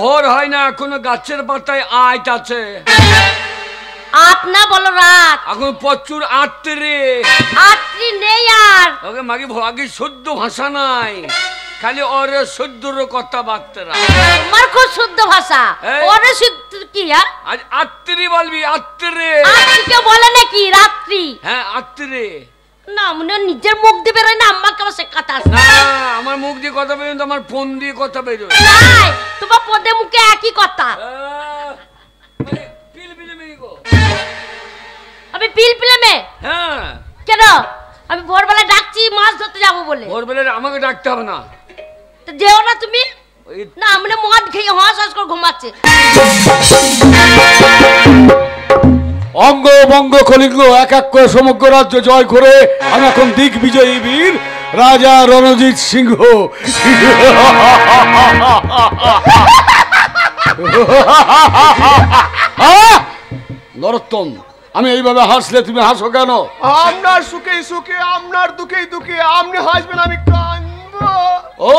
ভোর হয় না, এখনো গাছের পাতায় আট আছে। আট না বলো রাত। এখন প্রচুর আটত্রি। আটত্রি নেই আর। ওকে মাগি আগে শুদ্ধ ভাষা নাই, খালি ওরে শুদ্ধর কথাবার্তা। তোমার খুব শুদ্ধ ভাষা। ওরে শুদ্ধ কি? আজ আটত্রি বলবি। আটত্রি আটত্রি বলে নাকি রাত্রি? হ্যাঁ আটত্রি না মনে নিজের মুখ দিয়ে বেরোয় না, আমাকে আবার শেখাতে আসে না। আমার মুখ দিয়ে কথা বেরোয় তো আমার ফোন দিয়ে কথা বেরোয়। তোমার পদে মুখে একই কথা। আমি পিল পিলে মেয়ে? হ্যাঁ। কেন? আমি ভোরবেলায় ডাকছি মাছ ধরতে যাবো বলে। ভোরবেলায় আমাকে ডাকতে হবে না। তো যেও না তুমি। না মানে মদ খেয়ে হাঁস হাঁস করে ঘুমাচ্ছে। অঙ্গ বঙ্গ কলিঙ্গ এক এক করে সমগ্র রাজ্য জয় করে আমি এখন দিগ্বিজয়ী বীর রাজা রণজিৎ সিংহ। নরোত্তম, আমি এইভাবে হাসলে তুমি হাসো কেন? আপনার সুখে সুখে, আপনার দুঃখে দুঃখে আপনি হাসবেন, আমি কাঁদবো। ও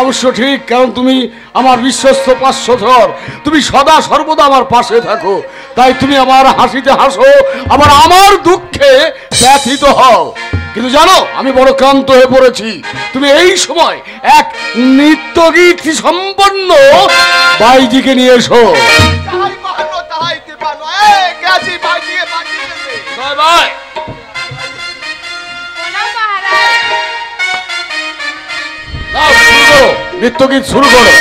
অবশ্য ঠিক, কারণ তুমি আমার বিশ্বস্ত পার্শ্বধর, তুমি সদা সর্বদা আমার পাশে থাকো, তাই তুমি আমার হাসিতে হাসো, আবার আমার দুঃখে ব্যথিত হও। কিন্তু জানো আমি বড় ক্লান্ত হয়ে পড়েছি। তুমি এই সময় এক নৃত্যগীত সম্পন্ন বাইজিকে নিয়ে এসো। নৃত্যগীত শুরু করো।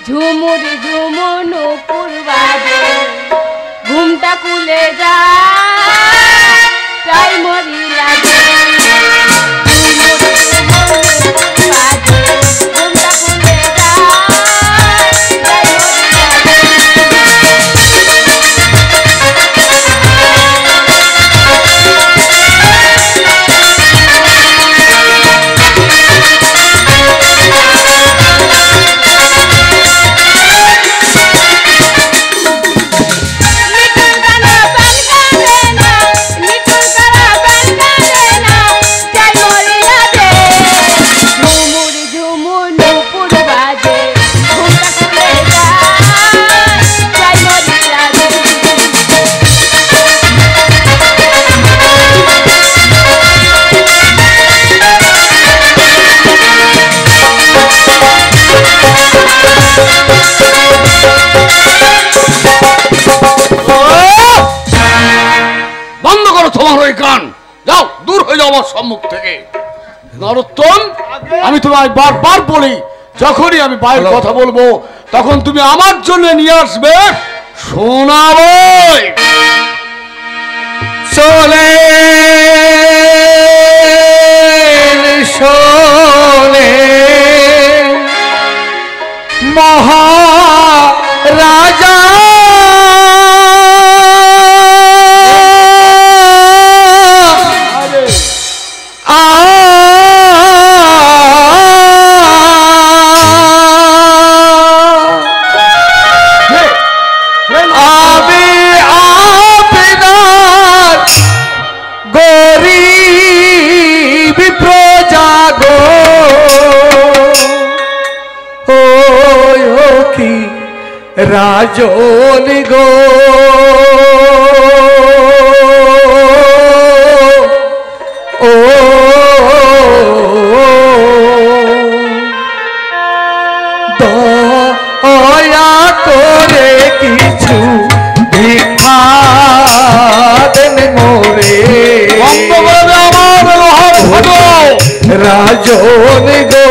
ঝুমুর ঝুমুর নূপুর বাজে, ঘুমটা খুলে যায়, তাই মরি লাগে। সম্মুখ থেকে। নরোত্তম, আমি তোমায় বারবার বলি, যখনই আমি বাইরের কথা বলবো তখন তুমি আমার জন্য নিয়ে আসবে সোনা বই। সোলে সোলে মহারাজা রাজন গো ও দয়া করে কিছু ভিক্ষা দেন মোরে রাজন গো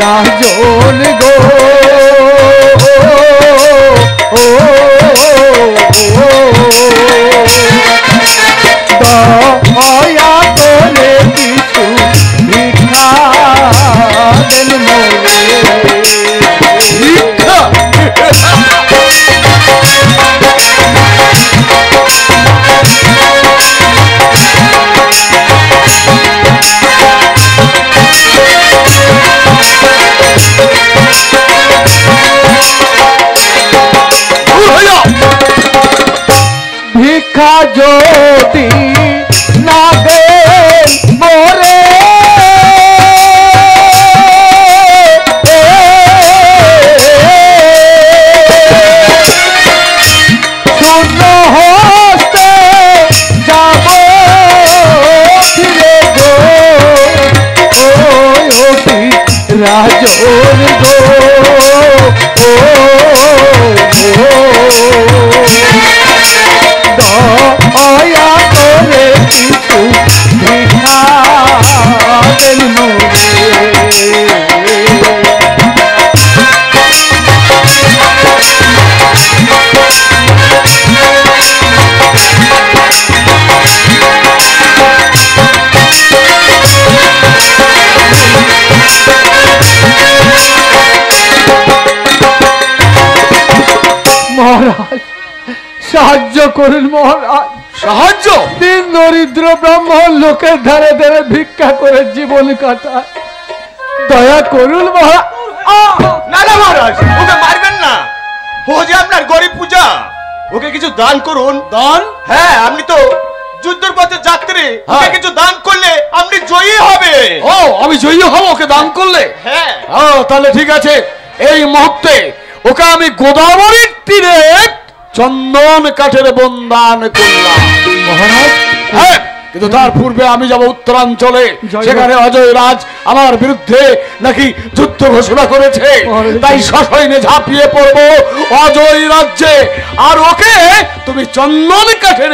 রাজন গো দয়া করে কিছু ভিক্ষা দেন মোরে ভিক্ষা ভিক্ষা যদি না দে মোরে শূন্য হস্তে যাব ফিরে গো রাজন গো দয়া করে কিছু ভিক্ষা দেন মোরে মহারাজ সাহায্য করুন মহারাজ সাহায্য? দিন দরিদ্র ব্রাহ্মণ লোকের ধারে ধারে ভিক্ষা করে জীবন কাটায় দয়া করুন মহারাজ না না মহারাজ, ওকে মারবেন না। ও যে আপনার গরিব পূজা, ওকে কিছু দান করুন। দান? হ্যাঁ, আপনি তো যুদ্ধের পথে যাত্রী, ওকে কিছু দান করলে আপনি জয়ী হবে। ও আমি জয়ী হব ওকে দান করলে? হ্যাঁ। তাহলে ঠিক আছে, এই মুহূর্তে ওকে আমি গোদাবরীর তীরে চন্দন কাঠের বন্দান করলাম মহারাজ। হ্যাঁ, কিন্তু তার পূর্বে আমি যাব উত্তরাঞ্চলে, সেখানে অজয় রাজ আমার বিরুদ্ধে নাকি যুদ্ধ ঘোষণা করেছে, তাই সসৈন্যে ঝাঁপিয়ে পড়বো অজয় রাজ্যে, আর ওকে তুমি চন্দন কাঠের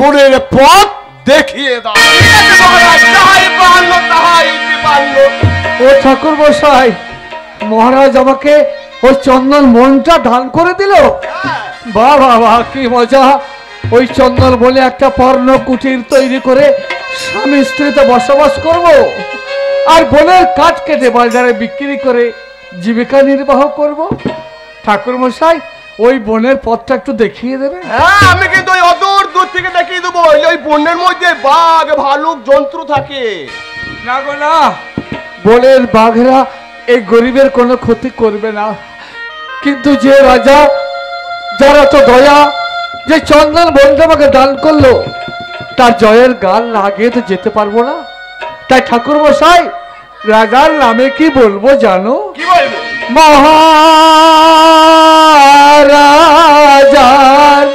বনের পথ দেখিয়ে দাও। ও ঠাকুর মশাই, মহারাজ আমাকে ওই চন্দন মনটা দান করে দিল। বাহ বাহ বাহ, কি মজা! ওই চন্দন বলে একটা পর্ণ কুটির তৈরি করে স্বামী স্ত্রীতে বসবাস করব, আর বনের কাঠ কেটে বাজারে বিক্রি করে জীবিকা নির্বাহ করব। ঠাকুর মশাই, ওই বনের পথটা একটু দেখিয়ে দেবেন? হ্যাঁ, আমি কিন্তু ওই অদূর দূর থেকে দেখিয়ে দেবো। ওই বনের মধ্যে বাঘ ভালুক জন্তু থাকে। না গো না, বনের বাঘরা এই গরিবের কোনো ক্ষতি করবে না, কিন্তু যে রাজা যারা তো দয়া যে চন্দন বনটা আমাকে দান করলো, তার জয়ের গান না গিয়ে তো যেতে পারবো না। তাই ঠাকুর মশাই, রাজার নামে কি বলবো জানো? কি বলবে? মহারাজার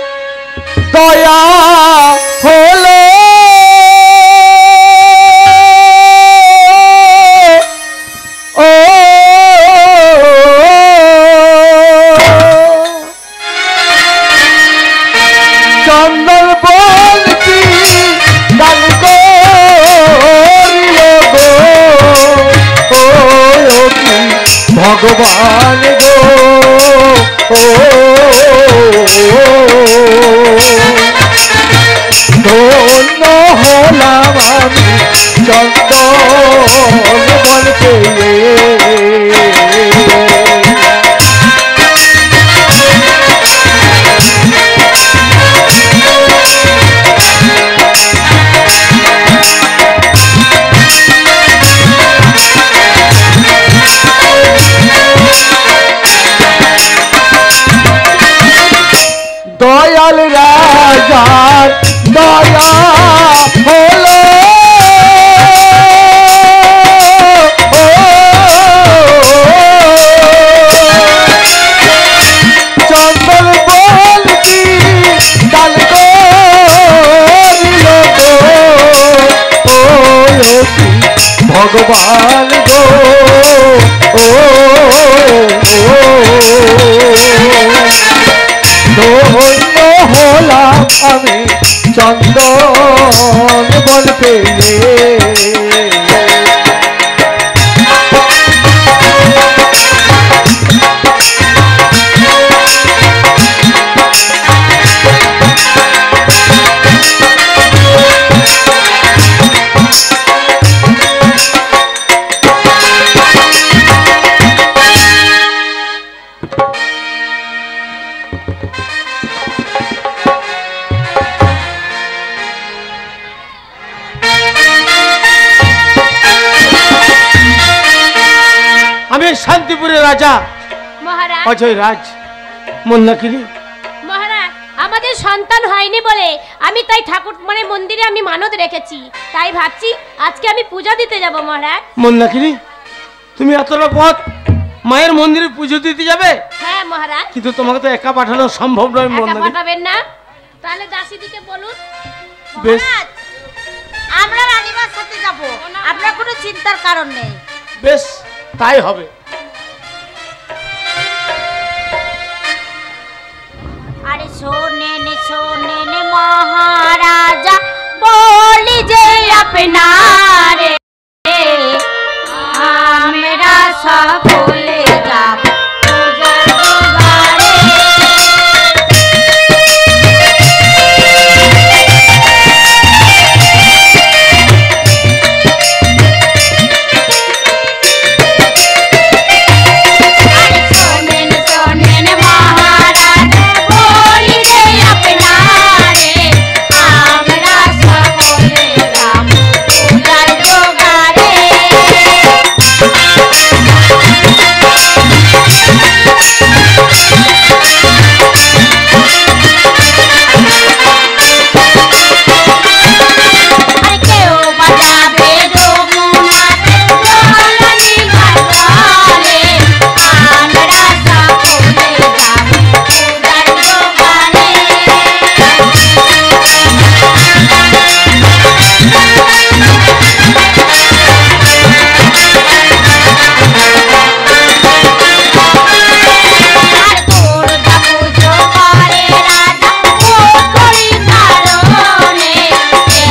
দয়া হলো ও চন্দন বলছি দান করিল গো ভগবান গো ধন্য হলাম আমি চন্দন বলতে। দয়াল রাজার দয়া হলো চন্দন বলছি দান করিল গো ভগবান গো ধন্য হলাম আমি চন্দন বলতে। আমি শান্তিপুরের রাজা মহারাজ অজয় রাজ মন্দাকিনী। মহারাজ আমাদের সন্তান হয়নি বলে আমি তাই ঠাকুর মানে মন্দিরে আমি মানত রেখেছি, তাই ভাবছি আজকে আমি পূজা দিতে যাব মহারাজ। মন্দাকিনী তুমি এতটা পথ মায়ের মন্দিরে পুজো দিতে যাবে? হ্যাঁ মহারাজ। কিন্তু তোমাকে তো একা পাঠানো সম্ভব নয় একা মন্দাকিনী। পাঠাবেন না? তাহলে দাসীদিকে বলুন। বেশ মহারাজ, আমরা রানীমার সাথে যাব, আপনার কোনো চিন্তার কারণ নেই। বেশ তাই হবে। আরে শোনেন শোনেন মহারাজা, বলি যে আপনারে আমরা সকলে যাব পূজার দুয়ারে। শোনেন শোনেন মহারাজা, বলি যে আপনারে আমরা সকলে যাব পূজার দুয়ারে। আর কেউ বাজাবে রঘুনাথের জলনি বাজারে, আমরা সকলে যাব পূজার দুয়ারে। আর দুর্গা পুজো করে রাজা ও করি কারণে, একটি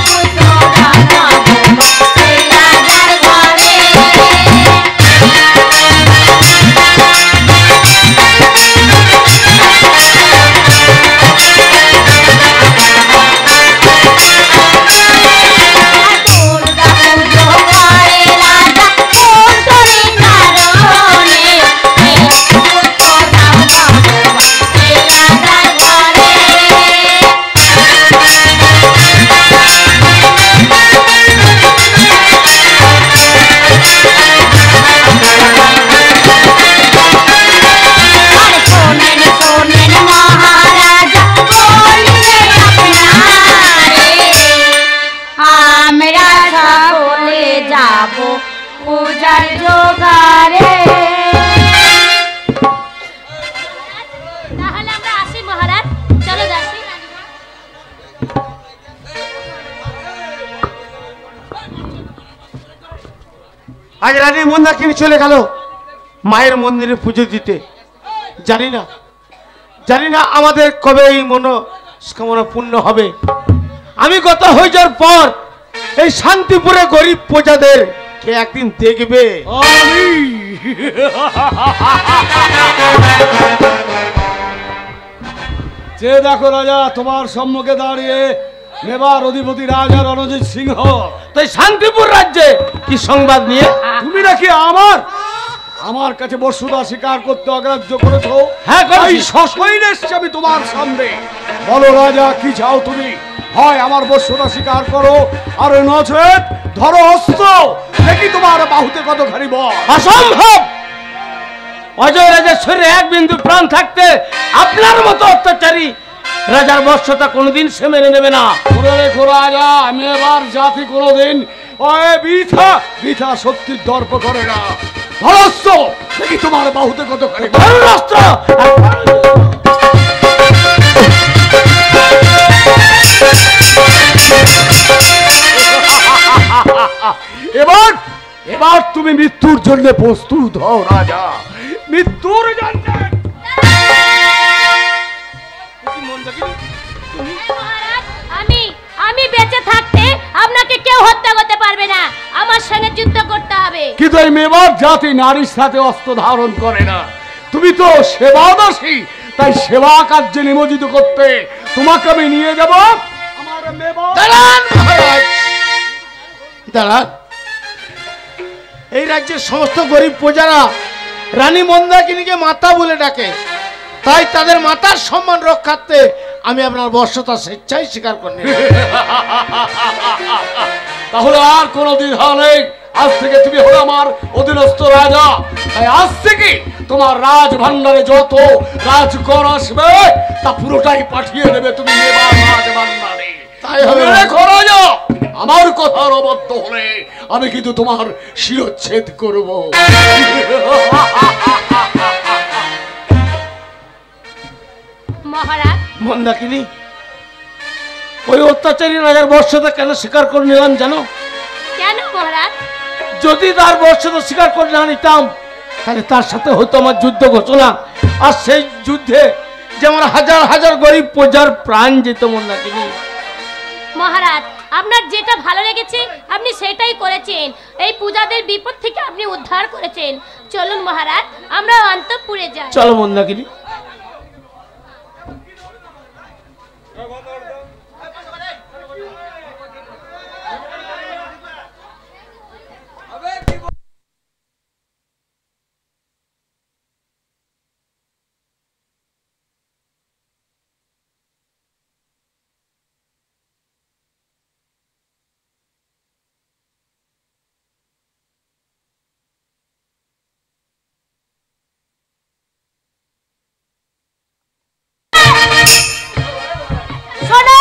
পুজো বানাবো এই রাজার ঘরে। দুর্গা পুজো করে রাজা ও করি কারণে, একটি পুজো বানাবো এই রাজার ঘরে। আর শোনেন শোনেন মহারাজা, বলি যে আপনারে আমরা সকলে যাব পূজার জোগাড়ে। তাহলে আমরা আসি মহারাজ, চলো দাসী। আজ রানী মন্দাকিনী চলে গেল মায়ের মন্দিরে পুজো দিতে। জানি না আমাদের কবে এই মনস্কামনা পূর্ণ হবে। আমি গত হয়ে যাওয়ার পর এই শান্তিপুরে গরিব প্রজাদের কে একদিন দেখবে? আমি যে দেখো রাজা, তোমার সম্মুখে দাঁড়িয়ে মেবার অধিপতি রাজা রণজিৎ সিংহ। তাই শান্তিপুর রাজ্যে কি সংবাদ নিয়ে? তুমি নাকি আমার কাছে বস্তুতা স্বীকার করতে অগ্রাহ্য করেছো? হ্যাঁ, করেছি। এই সশরীরে এসছি আমি তোমার সামনে। বলো রাজা, কি চাও তুমি? হয় আমার বস্তুতা স্বীকার করো, আর নচেত ধরো অস্ত্র, দেখি তোমার বাহুতে কতখানি বল। অসম্ভব! অজয় রাজার শরীরে এক বিন্দু প্রাণ থাকতে আপনার মতো অত্যাচারী রাজার বর্ষতা কোনোদিন সে মেনে নেবে না। মনে রেখো রাজা, আমি এবার জাতি কোনোদিন বৃথা শক্তির দর্প করে না। ধরস্ত, দেখি তোমার বাহুতে কতখানি বল। ধরুন অস্ত্র। এবার তুমি মৃত্যুর জন্য প্রস্তুত হও রাজা, মৃত্যুর জন্য। মহারাজ, আমি বেঁচে থাকতে আপনাকে কেউ হত্যা করতে পারবে না, আমার সঙ্গে যুদ্ধ করতে হবে। কিন্তু এই মেবার জাতি নারীর সাথে অস্ত্র ধারণ করে না। তুমি তো সেবাদাসী, তাই সেবা কার্যে নিমজ্জিত করতে তোমাকে আমি নিয়ে যাব আমার মেবার। দাঁড়ান মহারাজ, দাঁড়ান। এই রাজ্যের সমস্ত গরিব প্রজারা রানী মন্দাকিনীকে মাতা বলে ডাকে, তাই তাদের মাতার সম্মান রক্ষার্থে আমি আপনার বর্ষতা স্বেচ্ছায় স্বীকার করে নিলাম। তাহলে আর কোনো দ্বিধা নেই, আজ থেকে তুমি হলো আমার অধীনস্থ রাজা। তাই আজ থেকে তোমার রাজ ভান্ডারে যত রাজকর আসবে তা পুরোটাই পাঠিয়ে দেবে তুমি নেবার রাজ ভান্ডারে। তাই হবে। রেখো রাজা, আমার কথার অবদ্ধ হলে আমি কিন্তু তোমার শিরচ্ছেদ করব। মহারাজ, মন্দাকিনী, ওই অত্যাচারী রাজার বর্ষতা কেন স্বীকার করে নিলাম জানো? কেন মহারাজ? যদি তার বর্ষতা স্বীকার করে না নিতাম তাহলে তার সাথে হতো আমার যুদ্ধ ঘোষণা, আর সেই যুদ্ধে যে আমার হাজার হাজার গরিব প্রজার প্রাণ যেত। মন্দাকিনী, মহারাজ, আপনার যেটা ভালো লেগেছে আপনি সেটাই করেছেন। এই পূজাদের বিপদ থেকে আপনি উদ্ধার করেছেন। চলুন মহারাজ, আমরা অন্তঃপুরে যাই। চলো মন্দাকিনী। শোনো,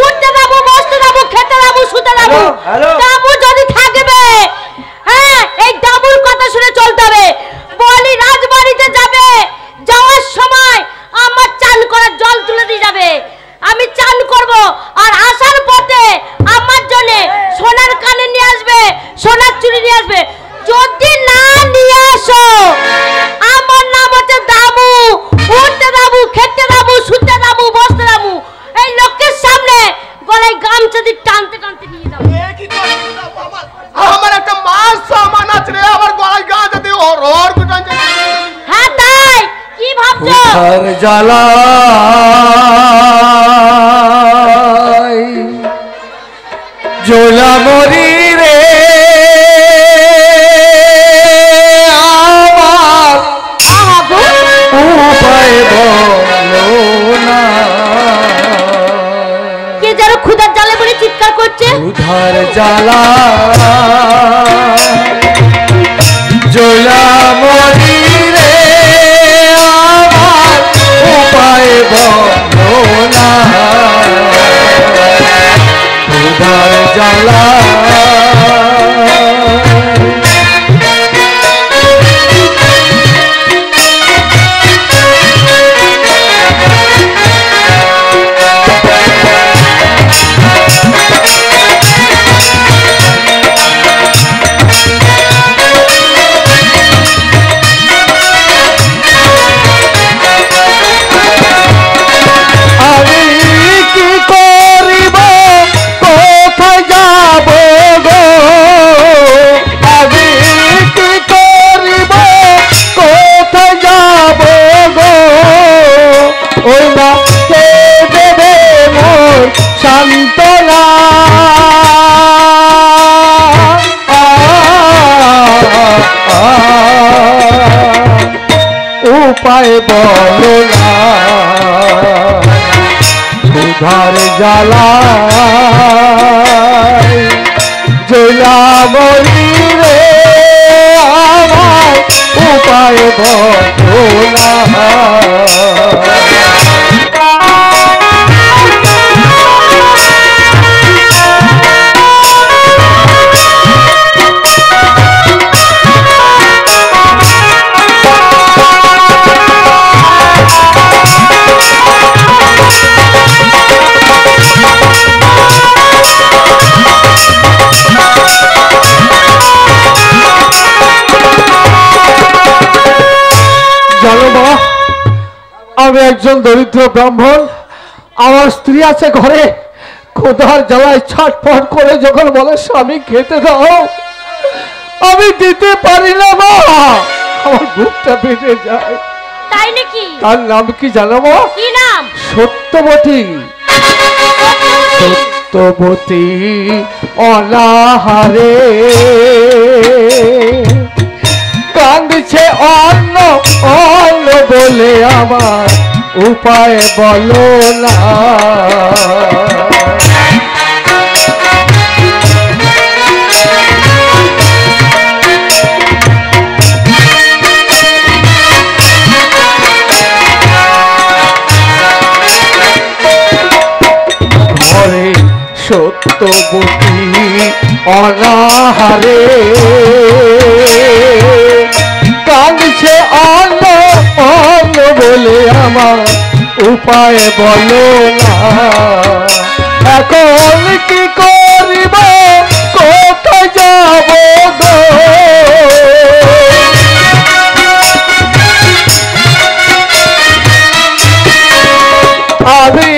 উঠতে যাবো, বসতে যাবো, খেতে যাবো, শুতে যাবো। ডাবু যদি থাকবে, হ্যাঁ, এই ডাবুর কথা শুনে চলতে হবে। বলি রাজবাড়িতে যাবে, যাওয়ার সময় আমার চান করার জল তুলে দিয়ে যাবে। আমি চান করব, আর আসার পথে আমার জন্য সোনার কানে নিয়ে আসবে, সোনার চুড়ি নিয়ে আসবে। যদি না নিয়ে আসো, আমার নাম হচ্ছে দামু। উঠতে যাবো, খেতে যাবো, শুতে যাবো, বসতে যাবো। এই লোকের সামনে গলায় গামছা দিয়ে টানতে টানতে নিয়ে যাবো। আমার একটা মাস সামান আছে রে, আমার গলায় গা যদি ওর হ্যাঁ, তাই কি ভাবছো? আর জ্বালা জ্বলা মরি রে আমার উপায় বলো না। কে যেন ক্ষুধার জ্বালে বলে চিৎকার করছে। উধার জ্বালা জ্বলা মরি রে আমার উপায় বলো না। উধার জ্বালা সান্তনা উপায় বলো না। উধার জ্বালা জ্বলা মরি রে আমার উপায় বলো না। আমি একজন দরিদ্র ব্রাহ্মণ, আমার স্ত্রী আছে ঘরে, ক্ষুধার জ্বালায় ছটফট করে যখন বলে স্বামী খেতে দাও, আমি দিতে পারি না মা, আমার বুকটা বেঁধে যায়। তাই নাকি? তার নাম কি জানো মা? কি নাম? সত্যবতী। সত্যবতী অনাহারে কাঁদছে অন্ন অন্ন বলে আমার উপায় বলো না। সত্যবতী অনাহারে কাঁদছে অন্য অন্য বলে আমার উপায় বলো না এখন কি করিব কোথায় যাব গো আমি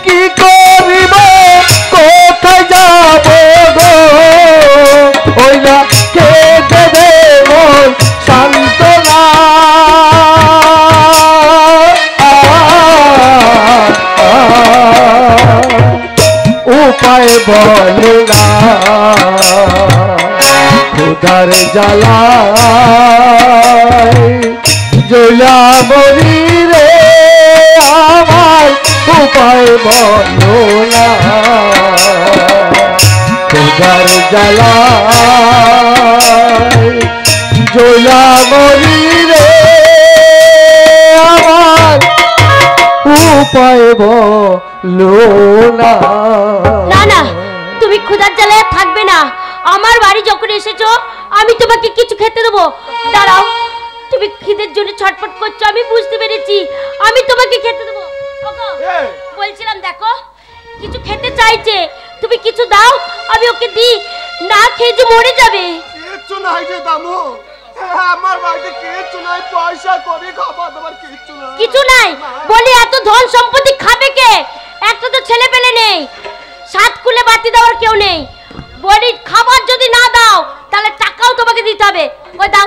কি করিব কোথায় যাব গো ওই না কে দেবে মন সান্ত্বনা উপায় বলো না ক্ষুধার জ্বালায় জ্বলা মরি রে আমার উপায় বলো না ক্ষুধার জ্বালায় জ্বলা মরি রে আমার উপায় বলো না। না না, তুমি ক্ষুধার জ্বালায় থাকবে না। আমার বাড়ি যখন এসেছো আমি তোমাকে কিছু খেতে দেবো। দাঁড়াও, তুমি খিদের জন্য ছটফট করছো, আমি বুঝতে পেরেছি। আমি তোমাকে খেতে দেবো। ওগো, বলছিলাম দেখো, কিছু খেতে চাইছে, তুমি কিছু দাও, আমি ওকে দিই। না খেয়ে যে মরে যাবে। কিচ্ছু নাই যে দামু, আমার বাড়িতে কিচ্ছু নাই, পয়সা করি খাবার দাবার কিচ্ছু নাই। কিছু নাই বলি এত ধন সম্পত্তি খাবে কে? একটা তো ছেলে পেলে নেই, সাত কুলে বাতি দেওয়ার কেউ নেই। বলি খাবার যদি না দাও তাহলে টাকাও তোমাকে দিতে হবে। ওই দাও।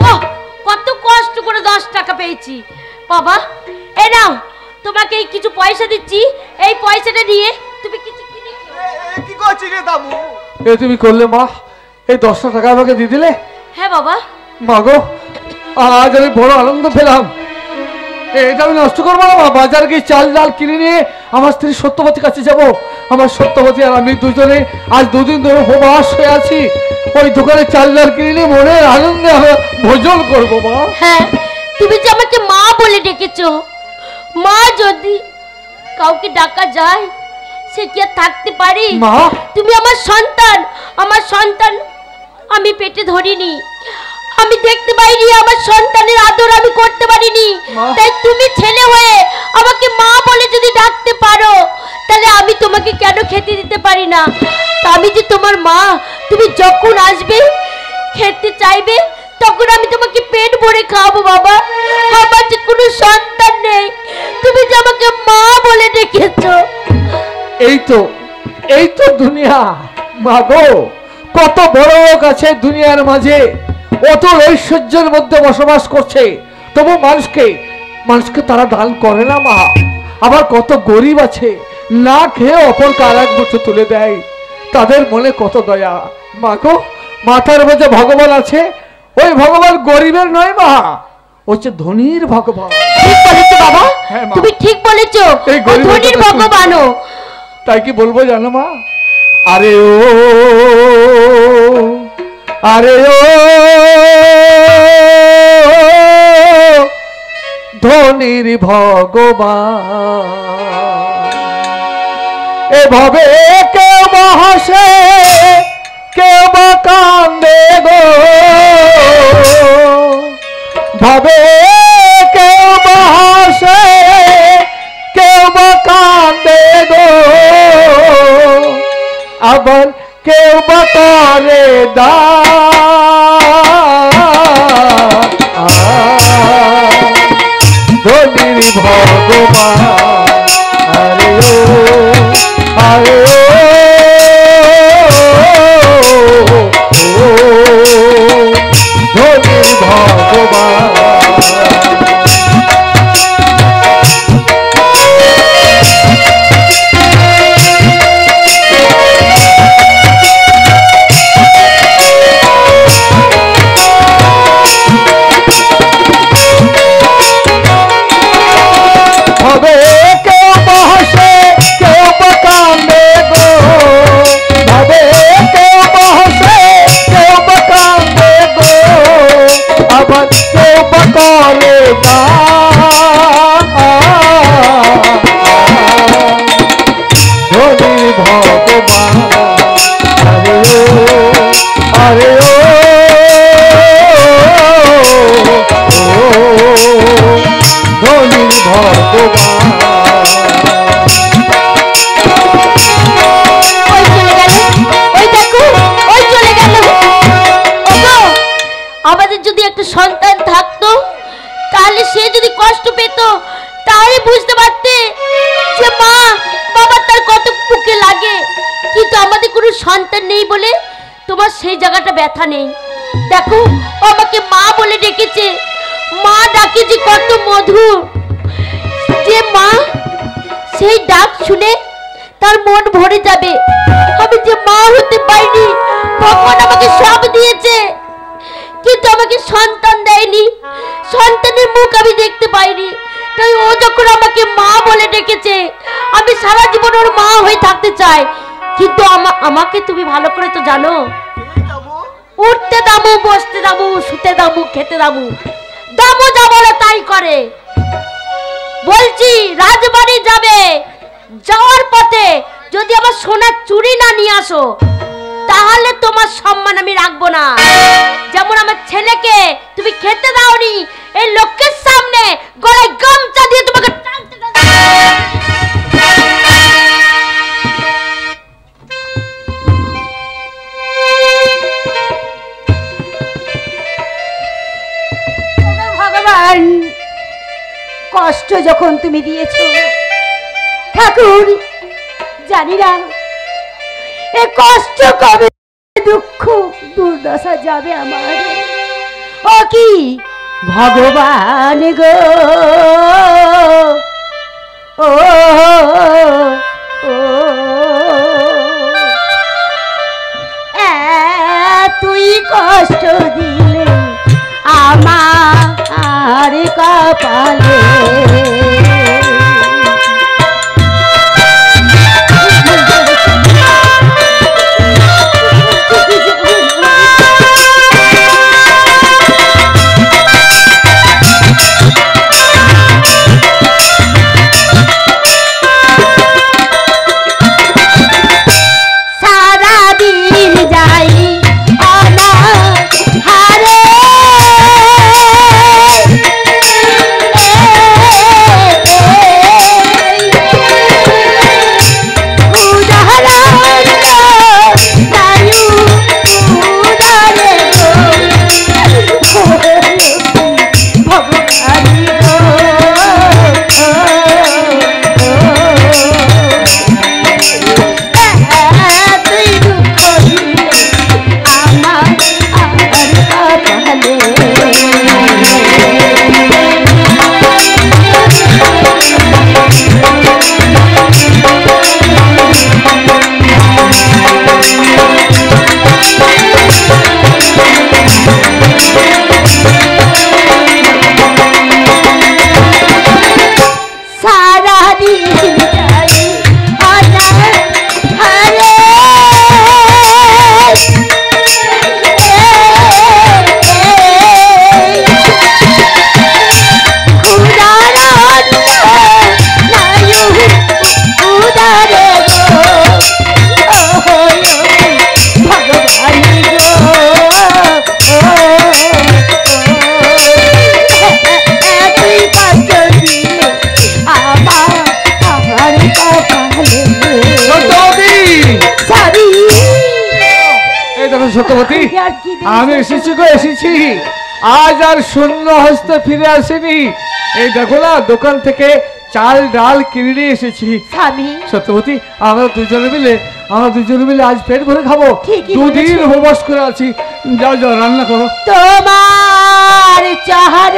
ও কত কষ্ট করে 10 টাকা পেয়েছি বাবা। এই নাও, তোমাকে এই কিছু পয়সা দিচ্ছি, এই পয়সাটা নিয়ে তুমি কিছু কিনে খেও। কি করছিস রে দামু? এ তুমি করলে মা, এই 10টা টাকা আমাকে দিয়ে দিলে। হ্যাঁ বাবা। মা গো, আজ আমি বড় আনন্দ পেলাম। এটা আমি নষ্ট করবো না মা। বাজার গিয়ে চাল ডাল কিনে নিয়ে আমার স্ত্রী সত্যবতীর কাছে যাব। আমার সত্যবতী আর আমি দুজনে আজ 2 দিন ধরে উপবাস হয়ে আছি। ওই দোকানে চাল ডাল কিনে নিয়ে মনের আনন্দে ভোজন করবো মা। হ্যাঁ, তুমি যে আমাকে মা বলে ডেকেছো, মা যদি কাউকে ডাকা যায় সে কি আর থাকতে পারে? মা, তুমি আমার সন্তান, আমার সন্তান আমি পেটে ধরিনি, আমি দেখতে পাইনি, আমার সন্তানের আদর আমি করতে পারিনি। তাই তুমি ছেলে হয়ে আমাকে মা বলে যদি ডাকতে পারো তাহলে আমি তোমাকে কেন খেতে দিতে পারি না? তা আমি যে তোমার মা, তুমি যখন আসবে খেতে চাইবে তখন আমি তোমাকে পেট ভরে খাওয়াবো বাবা। আমার যে কোনো সন্তান নেই, তুমি যে আমাকে মা বলে ডেকেছো। এই তো দুনিয়া মা গো। কত বড় লোক আছে দুনিয়ার মাঝে, অত ঐশ্বর্যের মধ্যে বসবাস করছে, তবু মানুষকে তারা দান করে না মা। আবার কত গরিব আছে, না খেয়ে অপরকে আর এক মুঠো তুলে দেয়। তাদের মনে কত দয়া মা গো। মাথার মধ্যে ভগবান আছে, ওই ভগবান গরিবের নয় মা, হচ্ছে ধনীর ভগবান। ঠিক বলেছো বাবা, হ্যাঁ মা, তুমি ঠিক বলেছো, এই গরিবের ধনীর কথা ভগবানও। তাই কি বলবো জানো মা? আরে ও ধনীর ভগবান, এভাবে কেউ বা হাসে কেউ বা কান্দে গো, ভাবে কেউ বা হাসে কেউ বা কান্দে গো, আবার কেউ বা করে ধনীর ভগবান। আরে ও ধনীর ভগবান। হবে সন্তান নেই বলে তোমার সেই জায়গাটা ব্যথা নেই। দেখো ও আমাকে মা বলে ডেকেছে, মা ডাকে যে কত মধুর, যে মা সেই ডাক শুনে তার মন ভরে যাবে। আমি যে মা হতে পারিনি, ভগবান আমাকে সব দিয়েছে কিন্তু আমাকে সন্তান দেয়নি, সন্তানের মুখ আমি দেখতে পাইনি। তাই ও যখন আমাকে মা বলে ডেকেছে, আমি সারা জীবন ওর মা হয়ে থাকতে চাই। কিন্তু আমাকে তুমি ভালো করে তো জানো, উঠতে দামু, বসতে দামু, শুতে দামু, খেতে দামু, দামু যা বলে তাই করে। বলছি রাজবাড়ি যাবে, যাওয়ার পথে যদি আমার সোনার চুড়ি না নিয়ে আসো তাহলে তোমার সম্মান আমি রাখবো না। যেমন আমার ছেলেকে তুমি খেতে দাওনি, এই লোকের সামনে গলায় গামছা দিয়ে তোমাকে টানতে ভগবান, কষ্ট যখন তুমি দিয়েছো ঠাকুর, জানি না এ কষ্ট কবে দুঃখ দুর্দশা যাবে আমার। ও কি ভগবান গো, ও তুই কষ্ট দিলে আমার কপালে। সত্যবতী, আমি এসেছি গো, এসেছি। আজ আর শূন্য হস্তে ফিরে আসেনি। এই দেখো না, দোকান থেকে চাল ডাল কিনে নিয়ে এসেছি। সত্যবতী, আমরা দুজনে মিলে আজ পেট ভরে খাবো। দুদিন উপবাস করে আছি। যাও যাও, রান্না করো। তোমার চাহার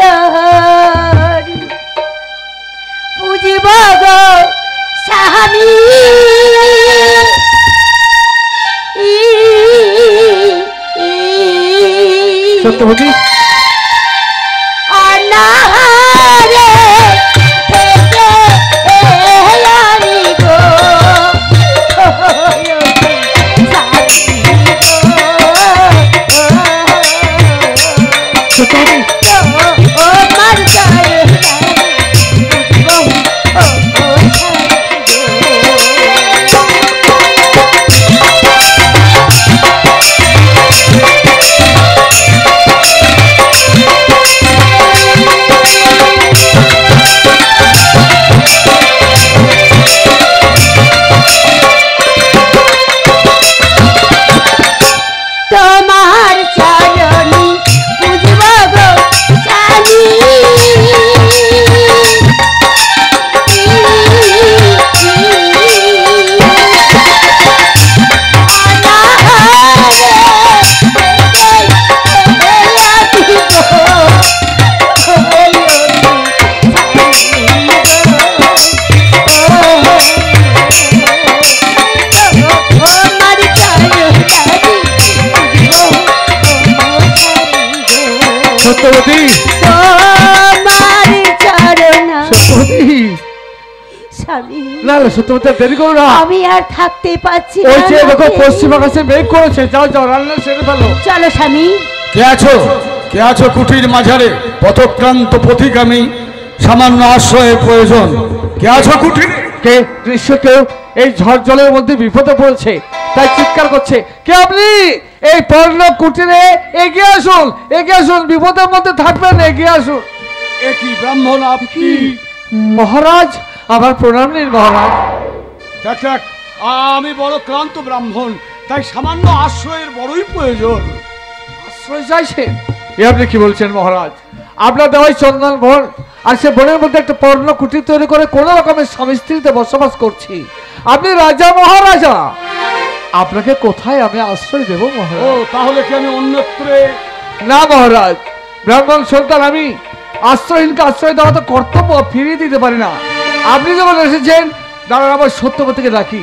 পুজিব গো স্বামী, সত্যবতী, অনাহারে থেকে আমি গো সত্যবতী তোমার চরণ সত্যবতী স্বামী না না সত্যবতী আর দেরি করো না আমি আর থাকতে পারছি না ওই যে দেখো রাতে। পশ্চিম আকাশে মেঘ করেছে যাও যাও রান্না সেরে ফেলো চলো স্বামী কে আছো কুটির মাঝারে পথক্রান্ত পথিগামী সামান্য আশ্রয়ের প্রয়োজন কে আছো কুটির কে দৃশ্য কেউ এই ঝড় জলের মধ্যে বিপদে পড়েছে তাই চিৎকার করছে কে আপনি এই পর্ণ কুটিরে এগিয়ে আসুন বিপদের মধ্যে থাকবেন এগিয়ে আসুন একই ব্রাহ্মণ আপনি মহারাজ আবার প্রণাম নিন মহারাজ দেখ আমি বড় ক্লান্ত ব্রাহ্মণ তাই সামান্য আশ্রয়ের বড়ই প্রয়োজন আশ্রয় চাইছেন এ আপনি কি বলছেন মহারাজ আপনার দেওয়াই চন্দন বন আর সে বনের মধ্যে একটা পর্ণ কুটির তৈরি করে কোন রকমের স্বামী স্ত্রীতে বসবাস করছি আপনি রাজা মহারাজা আপনাকে কোথায় আমি আশ্রয় দেব ও মহারাজ তাহলে কি আমি অন্যত্রে না মহারাজ ব্রাহ্মণ সন্তান আমি আশ্রয়হীনকে আশ্রয় দেওয়া তো কর্তব্য ফিরিয়ে দিতে পারি না আপনি যখন এসেছেন দাঁড়ান আবার সত্যবতীকে ডাকি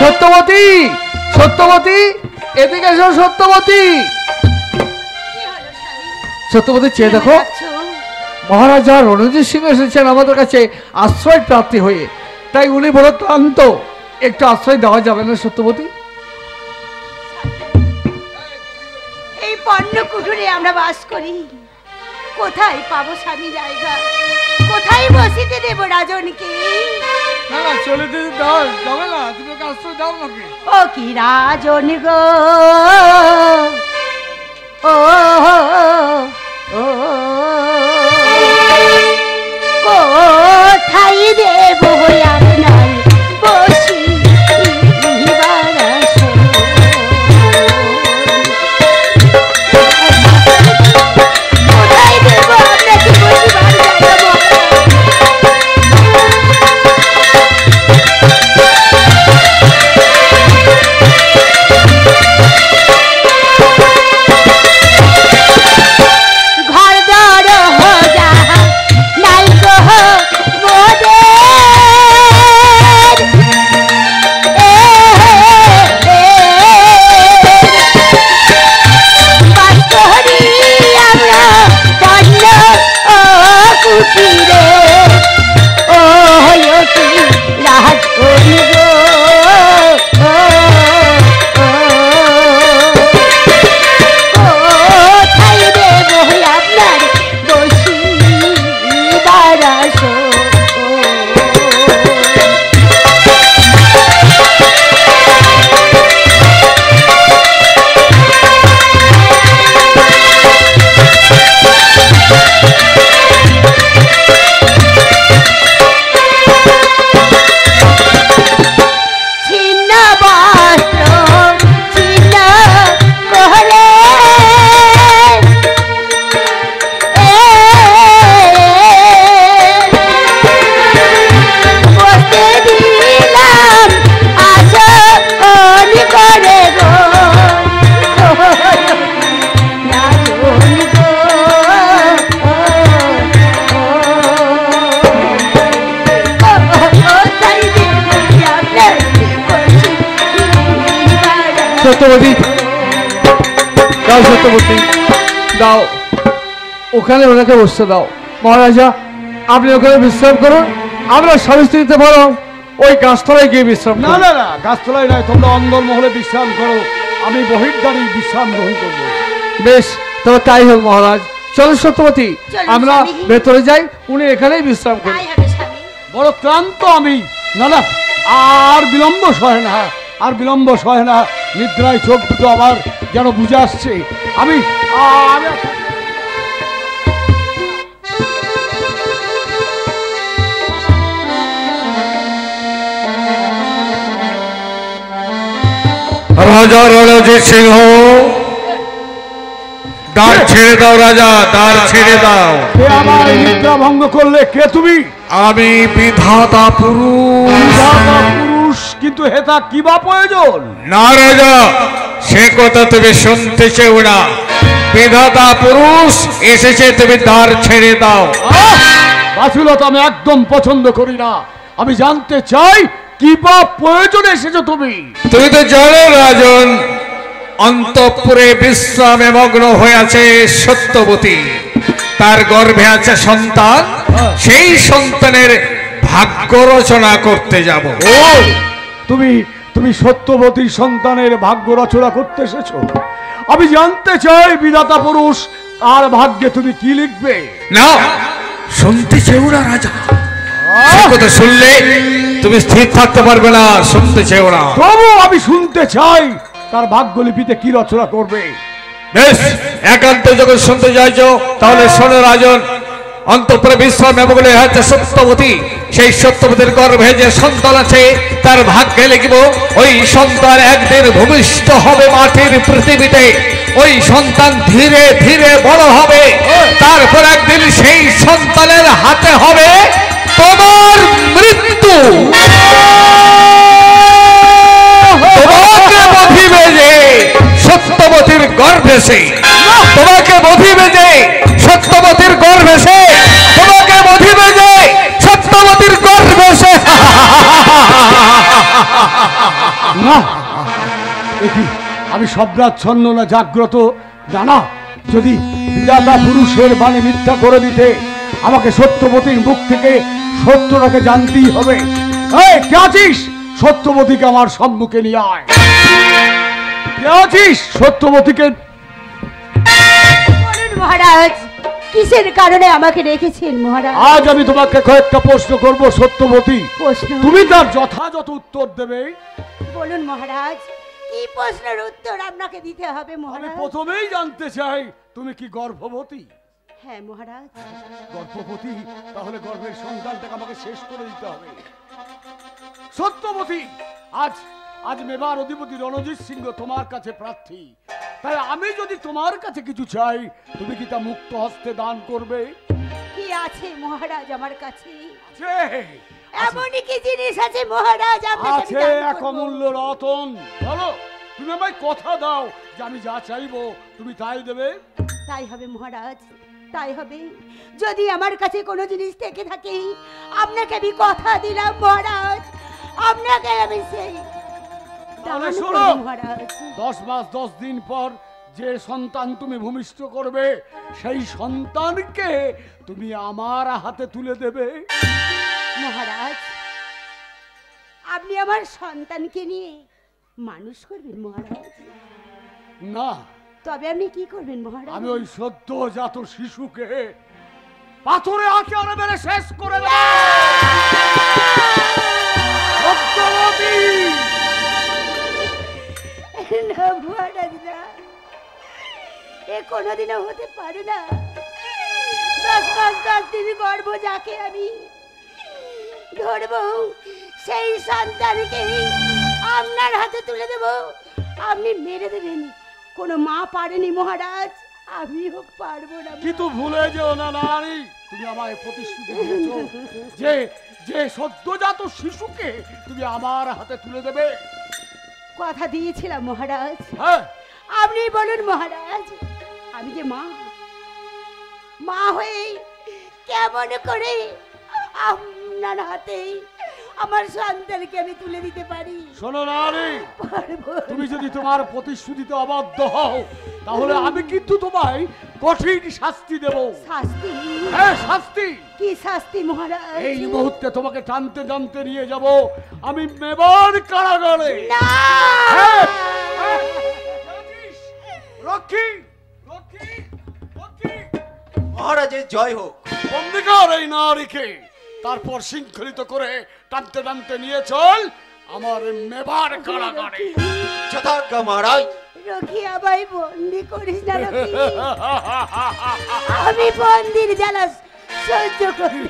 সত্যবতী এদিকে এসো সত্যবতী চেয়ে দেখো মহারাজা রণজিৎ সিংহ এসেছেন আমাদের কাছে আশ্রয় প্রাপ্তি হয়ে তাই উনি বড় ক্লান্ত একটু আশ্রয় দেওয়া যাবে না সত্যবতী এই পণ্য কুঠুরে আমরা বাস করি কোথায় পাবো স্বামী জায়গা কোথায় বসিতে দেব রাজনকে না না চলে দিতে দাও যাবে না তুমি ওকে আশ্রয় দাও নাকি ও কি রাজন গো ও ও কোথায় দেব আপনার বসি কোথায় দেব আপনাকে বসিবার জায়গা সত্যবতী দাও সত্যবতী দাও ওখানে ওনাকে বসতে দাও মহারাজা আপনি ওখানে বিশ্রাম করুন আমরা স্বামী স্ত্রীতে বরং ওই গাছতলায় গিয়ে বিশ্রাম না করব। না না গাছতলায় নয় তোমরা অন্দরমহলে বিশ্রাম করো আমি বহির্দ্বারে বিশ্রাম গ্রহণ করবো বেশ তবে তাই হোক মহারাজ চলো সত্যবতী চলুন, আমরা স্বামী। ভেতরে যাই উনি এখানেই বিশ্রাম করুন তাই হবে স্বামী বড় ক্লান্ত আমি না আর বিলম্ব সহে না নিদ্রায় চোখ দুটো আবার যেন বুঝে আসছে আমি রাজা রণজিৎ সিংহ দ্বার ছেড়ে দাও রাজা দ্বার ছেড়ে দাও কে আমার নিদ্রা ভঙ্গ করলে কে তুমি আমি বিধাতা পুরুষ বিধাতা পুরুষ কিন্তু হেতা কি বা প্রয়োজন না রাজা সে কথা তুমি শুনতে চেও না বিধাতা পুরুষ এসেছে তুমি দ্বার ছেড়ে দাও বাসুলতা আমি একদম পছন্দ করি না আমি জানতে চাই কি বা প্রয়োজন এসেছো তুমি তুমি তো জানো রাজন অন্তঃপুরে বিশ্রামে মগ্ন হয়ে আছে সত্যবতী তার গর্ভে আছে সন্তান, সেই সন্তানের ভাগ্য রচনা করতে যাব। ও তুমি তুমি সত্যবতীর সন্তানের ভাগ্য রচনা করতে এসেছো? আমি জানতে চাই বিধাতা পুরুষ আর ভাগ্যে তুমি কি লিখবে? না, শুনতে চেও না রাজা, সে কথা শুনলে তুমি স্থির থাকতে পারবে না। শুনতে চেও না, তবু আমি শুনতে চাই তার ভাগ্যলিপিতে কি রচনা করবে। বেশ, একান্ত যখন শুনতে চাইছো তাহলে শোনো রাজন। অন্তঃপুরে বিশ্রাম এবং হচ্ছে সত্যবতী, সেই সত্যবতীর গর্ভে যে সন্তান আছে তার ভাগ্যে লিখব ওই সন্তান একদিন ভূমিষ্ঠ হবে মাটির পৃথিবীতে। ওই সন্তান ধীরে ধীরে বড় হবে, তারপর একদিন সেই সন্তানের হাতে হবে তোমার মৃত্যু। তোমাকে বধিবে যে সত্যবতীর গর্ভে সে, তোমাকে বধিবে যে সত্যবতীর গর্ভে সে, তোমাকে বধিবে যে সত্যবতীর গর্ভে সে। না, আমি স্বপ্নাচ্ছন্ন না জাগ্রত জানা? যদি বিধাতা পুরুষের বাণী মিথ্যা করে দিতে আমাকে সত্যবতীর মুখ থেকে সত্যটাকে জানতেই হবে। এই কে আছিস? সত্যবতীকে আমার সম্মুখে নিয়ে আয়। কে আছিস? সত্যবতীকে। বলুন মহারাজ, কিসের কারণে আমাকে রেখেছেন মহারাজ? আজ আমি তোমাকে কয়েকটা প্রশ্ন করব সত্যবতী, প্রশ্ন? তুমি তার যথাযথ উত্তর দেবে। বলুন মহারাজ, কি প্রশ্নের উত্তর আপনাকে দিতে হবে আমি মহারাজ? প্রথমেই জানতে চাই তুমি কি গর্ভবতী? হ্যাঁ মহারাজ। গর্ভবতী? তাহলে গর্ভের সন্তানটাকে আমাকে শেষ করে দিতে হবে। সত্যবতী, আজ আজ মেবার অধিপতি রণজিৎ সিংহ তোমার কাছে প্রার্থী, তাই আমি যদি তোমার কাছে কিছু চাই তুমি কি তা মুক্ত হস্তে দান করবে? কি আছে মহারাজ আমার কাছে? আছে, এমনই কি জিনিস আছে মহারাজ আপনাকে আমি আছে দান এক করব? অমূল্য রতন। বলো, তুমি আমায় কথা দাও যে আমি যা চাইবো তুমি তাই দেবে। তাই হবে মহারাজ, তাই হবে। যদি আমার কাছে কোনো জিনিস থেকে থাকে আপনাকে আমি কথা দিলাম মহারাজ, আপনাকে আমি সেই তাহলে দান শোনো, করব মহারাজ। 10 মাস 10 দিন পর যে সন্তান তুমি ভূমিষ্ঠ করবে সেই সন্তানকে তুমি আমার হাতে তুলে দেবে। মহারাজ, আপনি আমার সন্তানকে নিয়ে মানুষ করবেন মহারাজ? না, তবে আপনি কি করবেন মহারাজ? আমি ওই সদ্যজাত শিশুকে পাথরে আঁচড়ে মেরে শেষ করে দেব। সত্যবতী! না মহারাজ, না, এ কোনোদিনও হতে পারে না। 10 মাস 10 দিন গর্ভ যাকে আমি ধরবো সেই সন্তানকে আপনার হাতে তুলে দেব, আপনি মেরে দেবেন। কোনো মা পারেনি মহারাজ, আমিও পারবো না। কিন্তু ভুলে যেও না নারী, তুমি আমায় প্রতিশ্রুতি দিয়েছো যে যে সদ্যজাত শিশুকে তুমি আমার হাতে তুলে দেবে। কথা দিয়েছিলাম মহারাজ। হ্যাঁ, আপনি বলুন মহারাজ, আমি যে মা হয়ে কেমন করে আপনার হাতে আমার সন্তানকে আমি তুলে দিতে পারি? শোনো নারী, পারবো না। তুমি যদি তোমার প্রতিশ্রুতিতে অবাধ্য হও তাহলে আমি কিন্তু তোমায় কঠিন শাস্তি দেব। শাস্তি? হ্যাঁ, শাস্তি। কি শাস্তি মহারাজ? এই মুহূর্তে তোমাকে টানতে টানতে নিয়ে যাব আমি মেবার কারাগারে। না! হ্যাঁ, হ্যাঁ। রক্ষী, রক্ষী, রক্ষী, মহারাজের জয় হোক। বন্দি কর এই নারীকে, তারপর শৃঙ্খলিত করে টানতে টানতে নিয়ে চল আমার মেবার কারাগারে। যথাজ্ঞা মহারাজ। রকি, আমায় বন্দি করিস না রকি। আমি বন্দির জ্বালা সহ্য করি।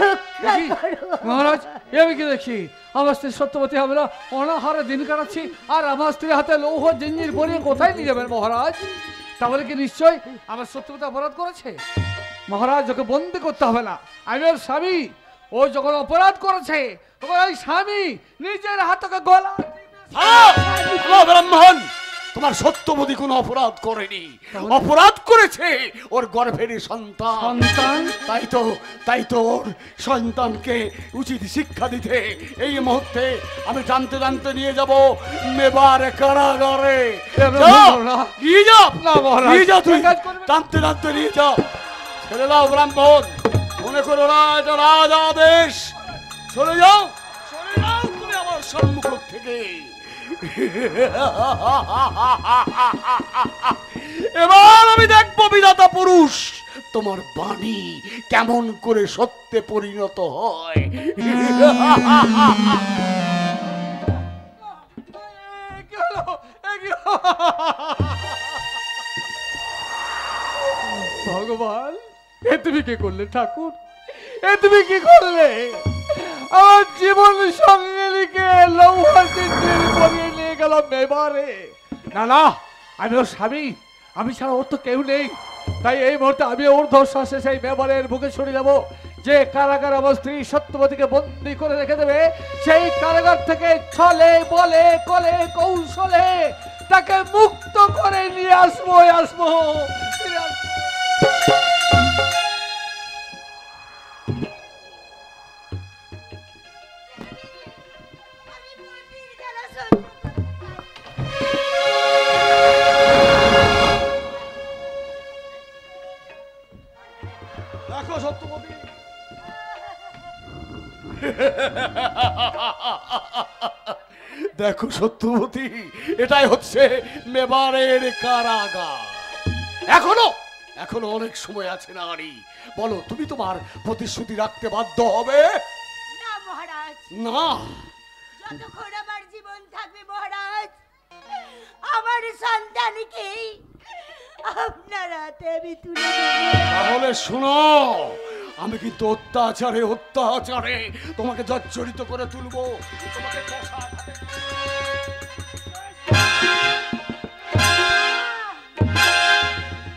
রক্ষা করো। মহারাজ, এ আমি কি দেখি? আমার স্ত্রী সত্যবতী আমরা অনাহারে দিন কাটাচ্ছি, আর আমার স্ত্রী হাতে লৌহ জিঞ্জির পরিয়ে কোথায় নিয়ে যাবেন মহারাজ? তাহলে কি নিশ্চয় আমার সত্যবতী অপরাধ করেছে? মহারাজ, ওকে বন্দি করতে হবে না, আমি ওর স্বামী। ও যখন অপরাধ করেছে তখন ওই স্বামী নিজের হাতকে গলা। ব্রাহ্মণ, তোমার সত্যবতী কোনো অপরাধ করেনি, অপরাধ করেছে ওর গর্ভের সন্তান। তাই তো ওর সন্তানকে উচিত শিক্ষা দিতে এই মুহূর্তে আমি টানতে টানতে নিয়ে যাব মেবার কারাগারে। নিয়ে যাও তুই, টানতে টানতে নিয়ে যাও। ছেড়ে দাও ব্রাহ্মণ, মনে করো না এটা রাজ আদেশ। চলে যাও তুমি আমার সম্মুখ থেকে। এবার আমি দেখবো বিধাতা পুরুষ তোমার বাণী কেমন করে সত্যে পরিণত হয়। ভগবান, এ তুমি কি করলে ঠাকুর? এ তুমি কি করলে? আমার জীবন সঙ্গে লিখে লৌহা চিঠির বগিয়ে নিয়ে গেল মেবারে। না না, আমি ওর স্বামী, আমি ছাড়া ওর তো কেউ নেই। তাই এই মুহূর্তে আমি ওর ধর্ষে সেই মেবারের বুকে ছড়িয়ে দেবো। যে কারাগার আমার স্ত্রী সত্যবতীকে বন্দি করে রেখে দেবে, সেই কারাগার থেকে ছলে বলে কলে কৌশলে তাকে মুক্ত করে নিয়ে আসবো। দেখো সত্যবতী, দেখো সত্যবতী, এটাই হচ্ছে মেবারের কারাগার। এখনো অনেক সময় আছে নারী, বলো তুমি তোমার প্রতিশ্রুতি রাখতে বাধ্য হবে? না মহারাজ, না, যতক্ষণ আমার জীবন থাকবে মহারাজ, আমার সন্তানকে আপনার হাতে আমি তুলে দেব। তাহলে শোনো, আমি কিন্তু অত্যাচারে তোমাকে জর্জরিত করে তুলবো। তোমাকে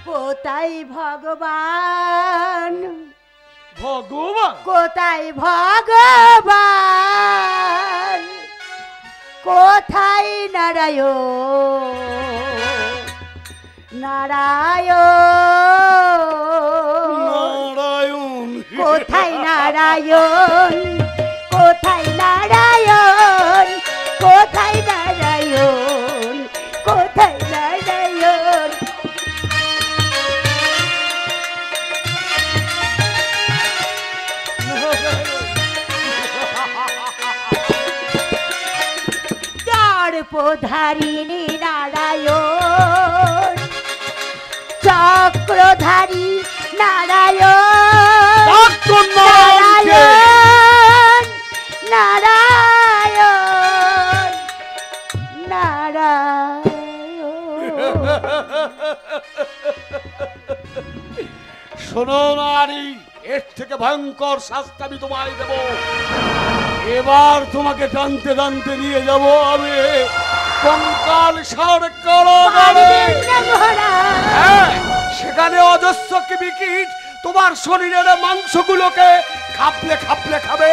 কোথায় ভগবান, ভগবান কোথায় ভগবান, কোথায় নারায়ণ, নারায়ণ, কোথায় নারায়ণ, কোথায় নারায়ণ, কোথায় নারায়ণ, কোথায় নারায়ণ। দর্পধারিণী নারায়ণ, চক্রধারী নারায়ণ, নারায়ণ, নারায়ণ, নারায়ণ। শোনো নারী, এর থেকে ভয়ঙ্কর শাস্তি আমি তোমায় দেব। এবার তোমাকে টানতে টানতে নিয়ে যাব আমি কঙ্কাল সার কারাগারে। সেখানে অজস্র কিবিকিট তোমার শরীরের মাংসগুলোকে খাপলে খাপলে খাবে।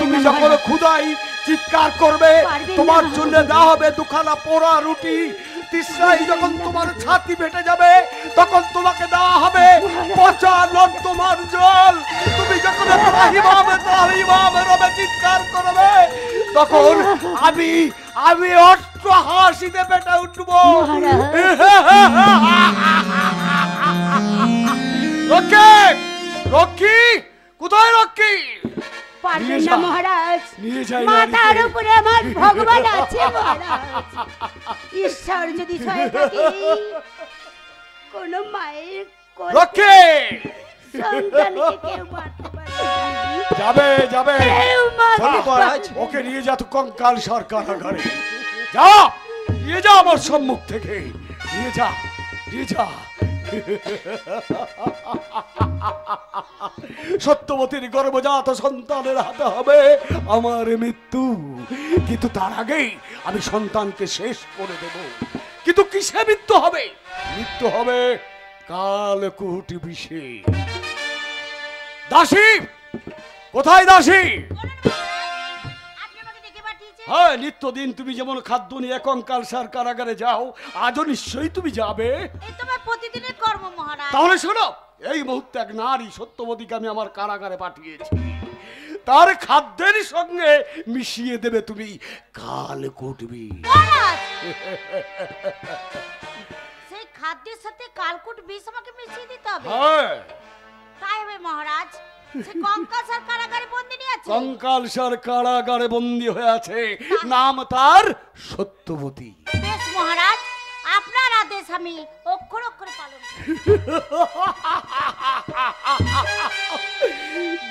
তুমি যখন ক্ষুধায় চিৎকার করবে, তোমার জন্য দেওয়া হবে দুখানা পোড়া রুটি। তৃষ্ণায় যখন তোমার ছাতি ফেটে যাবে, তখন তোমাকে দেওয়া হবে পচা নর্দমার জল। তুমি যখন রবে চিৎকার করবে, তখন আমি অট্ট হাসিতে পেটে উঠবো। রক্ষী কোথায়? রক্ষী পারবেন না মহারাজ, মাথার উপরে আমার ভগবান আছে মহারাজ। ঈশ্বর যদি সহায় থাকে, কোন মায়ের রক্ষী সন্তানকে কেউ মারতে পারে না। যাবে ওকে নিয়ে যা তো কঙ্কাল সার কারাগারে। নিয়ে যা আমার সম্মুখ থেকে, নিয়ে যা। সত্যবতীর গর্ভজাত সন্তানের হাতে হবে আমার মৃত্যু। কিন্তু তার আগেই আমি সন্তানকে শেষ করে দেব। কিন্তু কিসে মৃত্যু হবে? মৃত্যু হবে কালকূট বিষে। দাসী কোথায়? দাসী আপনি আমাকে ডেকে পাঠিয়েছেন? হ্যাঁ, নিত্যদিন তুমি যেমন খাদ্য নিয়ে কঙ্কালসার কারাগারে যাও, আজও নিশ্চয়ই তুমি যাবে। এই তোমার প্রতিদিনের কর্ম মহারাজ। তাহলে শোনো, এই মুহূর্তে এক নারী সত্যবতীকে আমি আমার কারাগারে পাঠিয়েছি। তার খাদ্যের সঙ্গে মিশিয়ে দেবে তুমি কালকুটবি। সেই খাদ্যের সাথে কালকুট বিষ আমাকে মিশিয়ে দিতে হবে? হ্যাঁ, তাই হবে মহারাজ। সে কঙ্কালসার কারাগারে বন্দিনী আছে। কঙ্কালসার কারাগারে বন্দী হয়ে আছে, নাম তার সত্যবতী। বেশ মহারাজ, আপনার আদেশ আমি অক্ষর অক্ষরে পালন করব।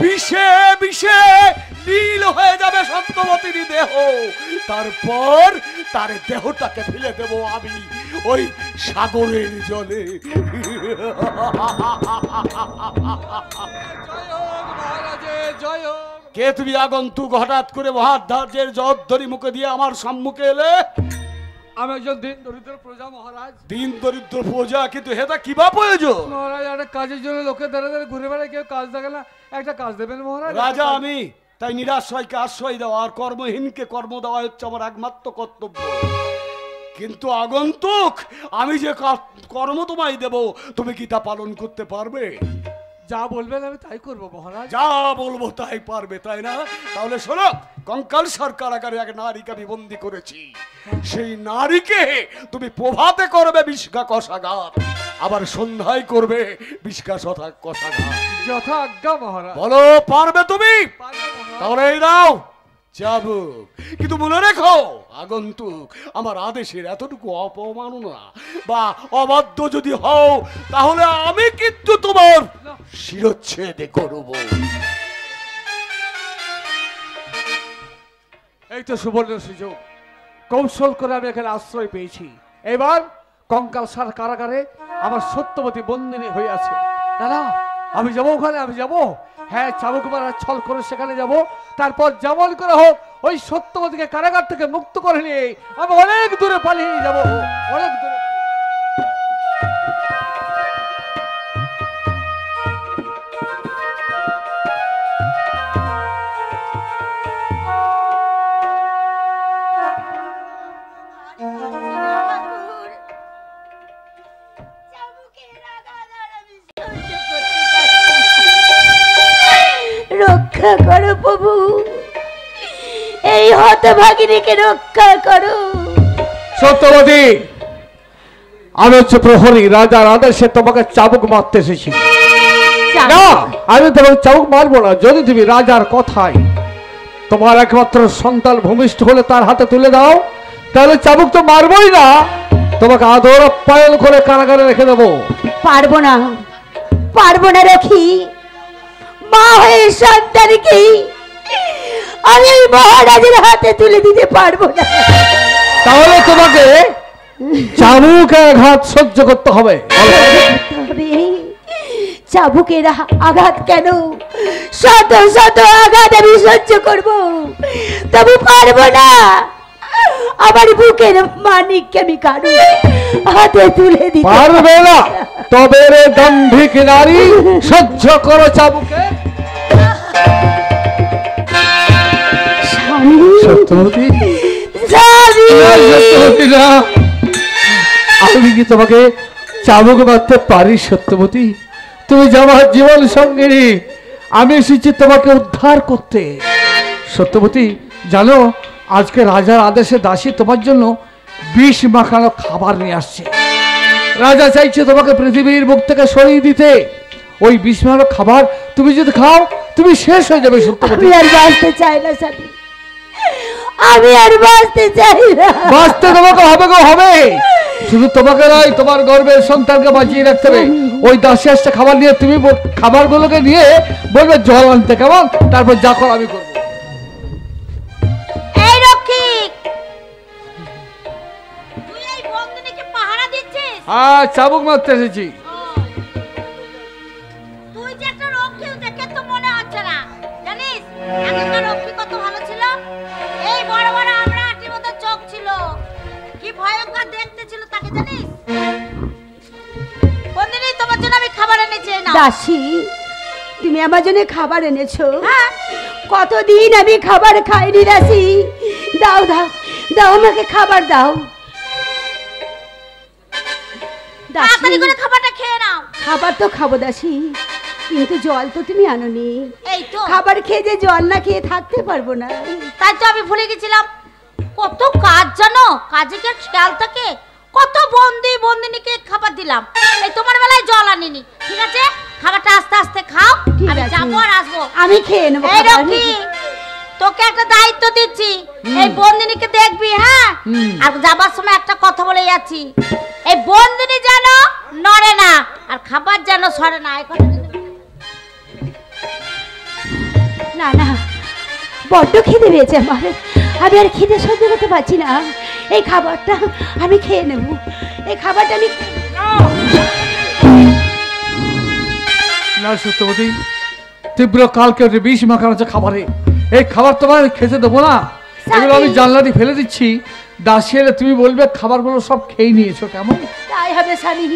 বিষে বিষে নীল হয়ে যাবে সত্যবতীর দেহ, তারপর তার দেহটাকে ফেলে দেব আমি ওই সাগরের জলে। কে তুমি আগন্তুক হঠাৎ করে মহাধার্যের জবাবদারি মুখে দিয়ে আমার সম্মুখে এলে? আমি একজন দিন দরিদ্র প্রজা মহারাজ। দিন দরিদ্র প্রজা, কিন্তু হেতা কিবা প্রয়োজন? মহারাজ একটা কাজের জন্য লোকের দ্বারা দ্বারা ঘুরে বেড়ায়, কেউ কাজ দেখে না, একটা কাজ দেবেন মহারাজ। রাজা আমি, তাই নিরাশ্রয়কে আশ্রয় দেওয়া আর কর্মহীনকে কর্ম দেওয়া হচ্ছে আমার একমাত্র কর্তব্য। কিন্তু আগন্তুক, আমি যে কর্ম তোমায় দেব, তুমি কি তা পালন করতে পারবে? যা বলবেন আমি তাই করবো মহারাজ। যা বলবো তাই পারবে, তাই না? তাহলে শোনো, কঙ্কালসার কারাগারে এক নারীকে আমি বন্দি করেছি। সেই নারীকে তুমি প্রভাতে করবে বিষ্কা কষাঘাত, আবার সন্ধ্যায় করবে বিষ্কা কষাঘাত। যথা আজ্ঞা মহারাজ। বলো, পারবে তুমি? তাহলে এই নাও চাবুক। কিন্তু মনে রেখো আগন্তুক, আমার আদেশের এতটুকু অপমাননা বা অবাধ্য যদি হও, তাহলে আমি কিন্তু তোমার শিরচ্ছেদ করব। এই তো সুবর্ণ সুযোগ, কৌশল করে আমি এখানে আশ্রয় পেয়েছি। এবার কঙ্কালসার কারাগারে আমার সত্যবতী বন্দিনী হয়ে আছে। দাদা, আমি যাবো ওখানে, আমি যাবো। হ্যাঁ, চাবুক মারার ছল করে সেখানে যাব। তারপর যেমন করে হোক ওই সত্যবতীকে কারাগার থেকে মুক্ত করে নিয়ে আমি অনেক দূরে পালিয়ে যাব, অনেক দূরে। রক্ষা করো প্রভু, এই হতভাগিনীকে রক্ষা করো। সত্যবতী, আমি হচ্ছে প্রহরী, রাজার আদেশে তোমাকে চাবুক মারতে এসেছি। না, আমি তোমাকে চাবুক মারবো না। যদি তুমি রাজার কথায় তোমার একমাত্র সন্তান ভূমিষ্ঠ হলে তার হাতে তুলে দাও, তাহলে চাবুক তো মারবোই না, তোমাকে আদর আপ্যায়ন করে কারাগারে রেখে দেবো। পারবো না, পারবো না রাখি। মা হয়ে সন্তানকে আমি ওই মহারাজের হাতে তুলে দিতে পারবো না। তাহলে তোমাকে চাবুকের আঘাত সহ্য করতে হবে। চাবুকের আঘাত কেন, শত শত আঘাত আমি সহ্য করব, তবু পারবো না আমার বুকের মানিককে আমি কারো হাতে তুলে দিতে পারবে না। তবে রে দাম্ভিক নারী, সহ্য করো চাবুকে। সত্যবতী, সত্যবতী না, আমি কি তোমাকে চাবুক মারতে পারি? সত্যবতী, তুমি যে আমার জীবন সঙ্গিনী, আমি এসেছি তোমাকে উদ্ধার করতে। সত্যবতী, জানো আজকে রাজার আদেশে দাসী তোমার জন্য বিষ মাখানো খাবার নিয়ে আসছে। রাজা চাইছে তোমাকে পৃথিবীর মুখ থেকে সরিয়ে দিতে। ওই বিষ মাখানো খাবার তুমি যদি খাও, তুমি শেষ হয়ে যাবে। সত্যবতী, আমি আর বাঁচতে চাই না স্বামী, আমি আর বাঁচতে চাই না। বাঁচতে তোমাকে হবে গো, হবে। শুধু তোমাকে নয়, তোমার গর্ভের সন্তানকে বাঁচিয়ে রাখতে হবে। ওই দাসী আসছে খাবার নিয়ে, তুমি খাবারগুলোকে নিয়ে বলবে জল আনতে, কেমন? তারপর যা করো আমি করবো। এই রক্ষিক, তুই এই বন্দিনীকে পাহারা দিচ্ছিস? হ্যাঁ, চাবুক মারতে এসেছি। তুই যে একটা রক্ষী দেখে তো মনে হচ্ছে না। জানিস আগেকার রক্ষী কত ভালো ছিল? এই বড় বড় আমরা আটির মতো চোখ ছিল, কি ভয়ঙ্কর দেখতে ছিল তাকে, জানিস? বন্দিনী, তোমার জন্য আমি খাবার এনেছি। না দাসী, তুমি আমার জন্য খাবার এনেছো? হ্যাঁ। কতদিন আমি খাবার খাইনি দাসী, দাও দাও দাও, আমাকে খাবার দাও। তাড়াতাড়ি করে খাবারটা খেয়ে নাও। খাবার তো খাবো দাসী, কিন্তু জল তো তুমি আনোনি। এই তো খাবার খেয়ে যে জল না খেয়ে থাকতে পারবো না। তাই তো আমি ভুলে গেছিলাম, কত কাজ জানো, কাজে কি খেয়াল থাকে? কত বন্দিনীকে খাবার দিলাম, এই তোমার বেলায় জল আনিনি। ঠিক আছে, খাবারটা আস্তে আস্তে খাও, আমি যাবো আর আসবো। আমি খেয়ে নেবো। এই রকি, তোকে একটা দায়িত্ব দিচ্ছি, এই বন্দিনীকে দেখবি, হ্যাঁ? আর যাবার সময় একটা কথা বলে যাচ্ছি, এই বন্দিনী যেন নড়ে না আর খাবার যেন সরে না। না না, বড্ড খিদে পেয়েছে আমার, আমি আর খিদে সহ্য করতে পারছি না। এই খাবারটা আমি খেয়ে নেব, এই খাবারটা আমি। না সত্যবতী, তীব্র কালকে বিষ মাখানো আছে খাবারে, এই খাবার তোমার খেতে দেবো না। এগুলো আমি জানলা দিয়ে ফেলে দিচ্ছি, দাসী এলে তুমি বলবে খাবারগুলো সব খেয়ে নিয়েছো। কেমন? তাই হবে স্বামী।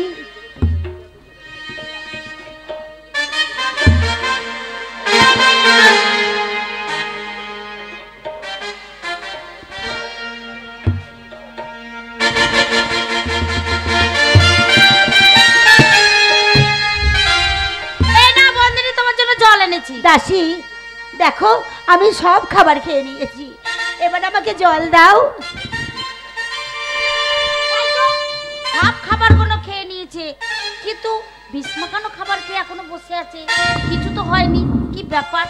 দাসী দেখো, আমি সব খাবার খেয়ে নিয়েছি, এবার আমাকে জল দাও। সব খাবারগুলো খেয়ে নিয়েছে, কিন্তু বিষ মাখানো খাবার খেয়ে এখনো বসে আছে, কিছু তো হয়নি। কি ব্যাপার?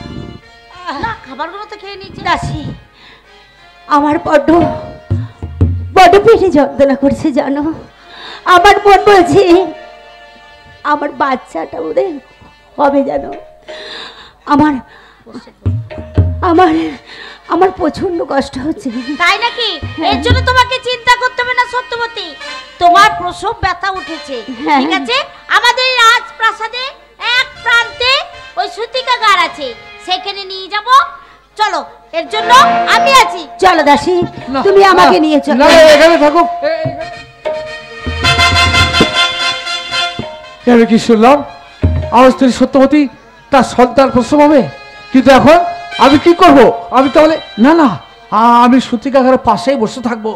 না, খাবারগুলো তো খেয়ে নিয়েছে। দাসী, আমার বড্ড পেটে যন্ত্রণা করছে জানো। আমার মন বলছে আমার বাচ্চাটা ওদের হবে জানো। আমার আমার আমার প্রচন্ড কষ্ট হচ্ছে। তাই নাকি? এর জন্য তোমাকে চিন্তা করতে হবে না সত্যবতী, তোমার প্রসব ব্যথা উঠেছে। ঠিক আছে, আমাদের রাজপ্রাসাদে এক প্রান্তে ওই সূতিকাগার আছে, সেখানে নিয়ে যাব। চলো, এর জন্য আমি আছি। চলো দাসী, তুমি আমাকে নিয়ে চলো। না, এখানে থাকো। আমি কি শুনলাম আমার স্ত্রী সত্যবতী তার সন্তান প্রসব হবে, কিন্তু এখন আমি কি করব? আমি তাহলে না না, আমি সূতিকাগারের পাশেই বসে থাকবো।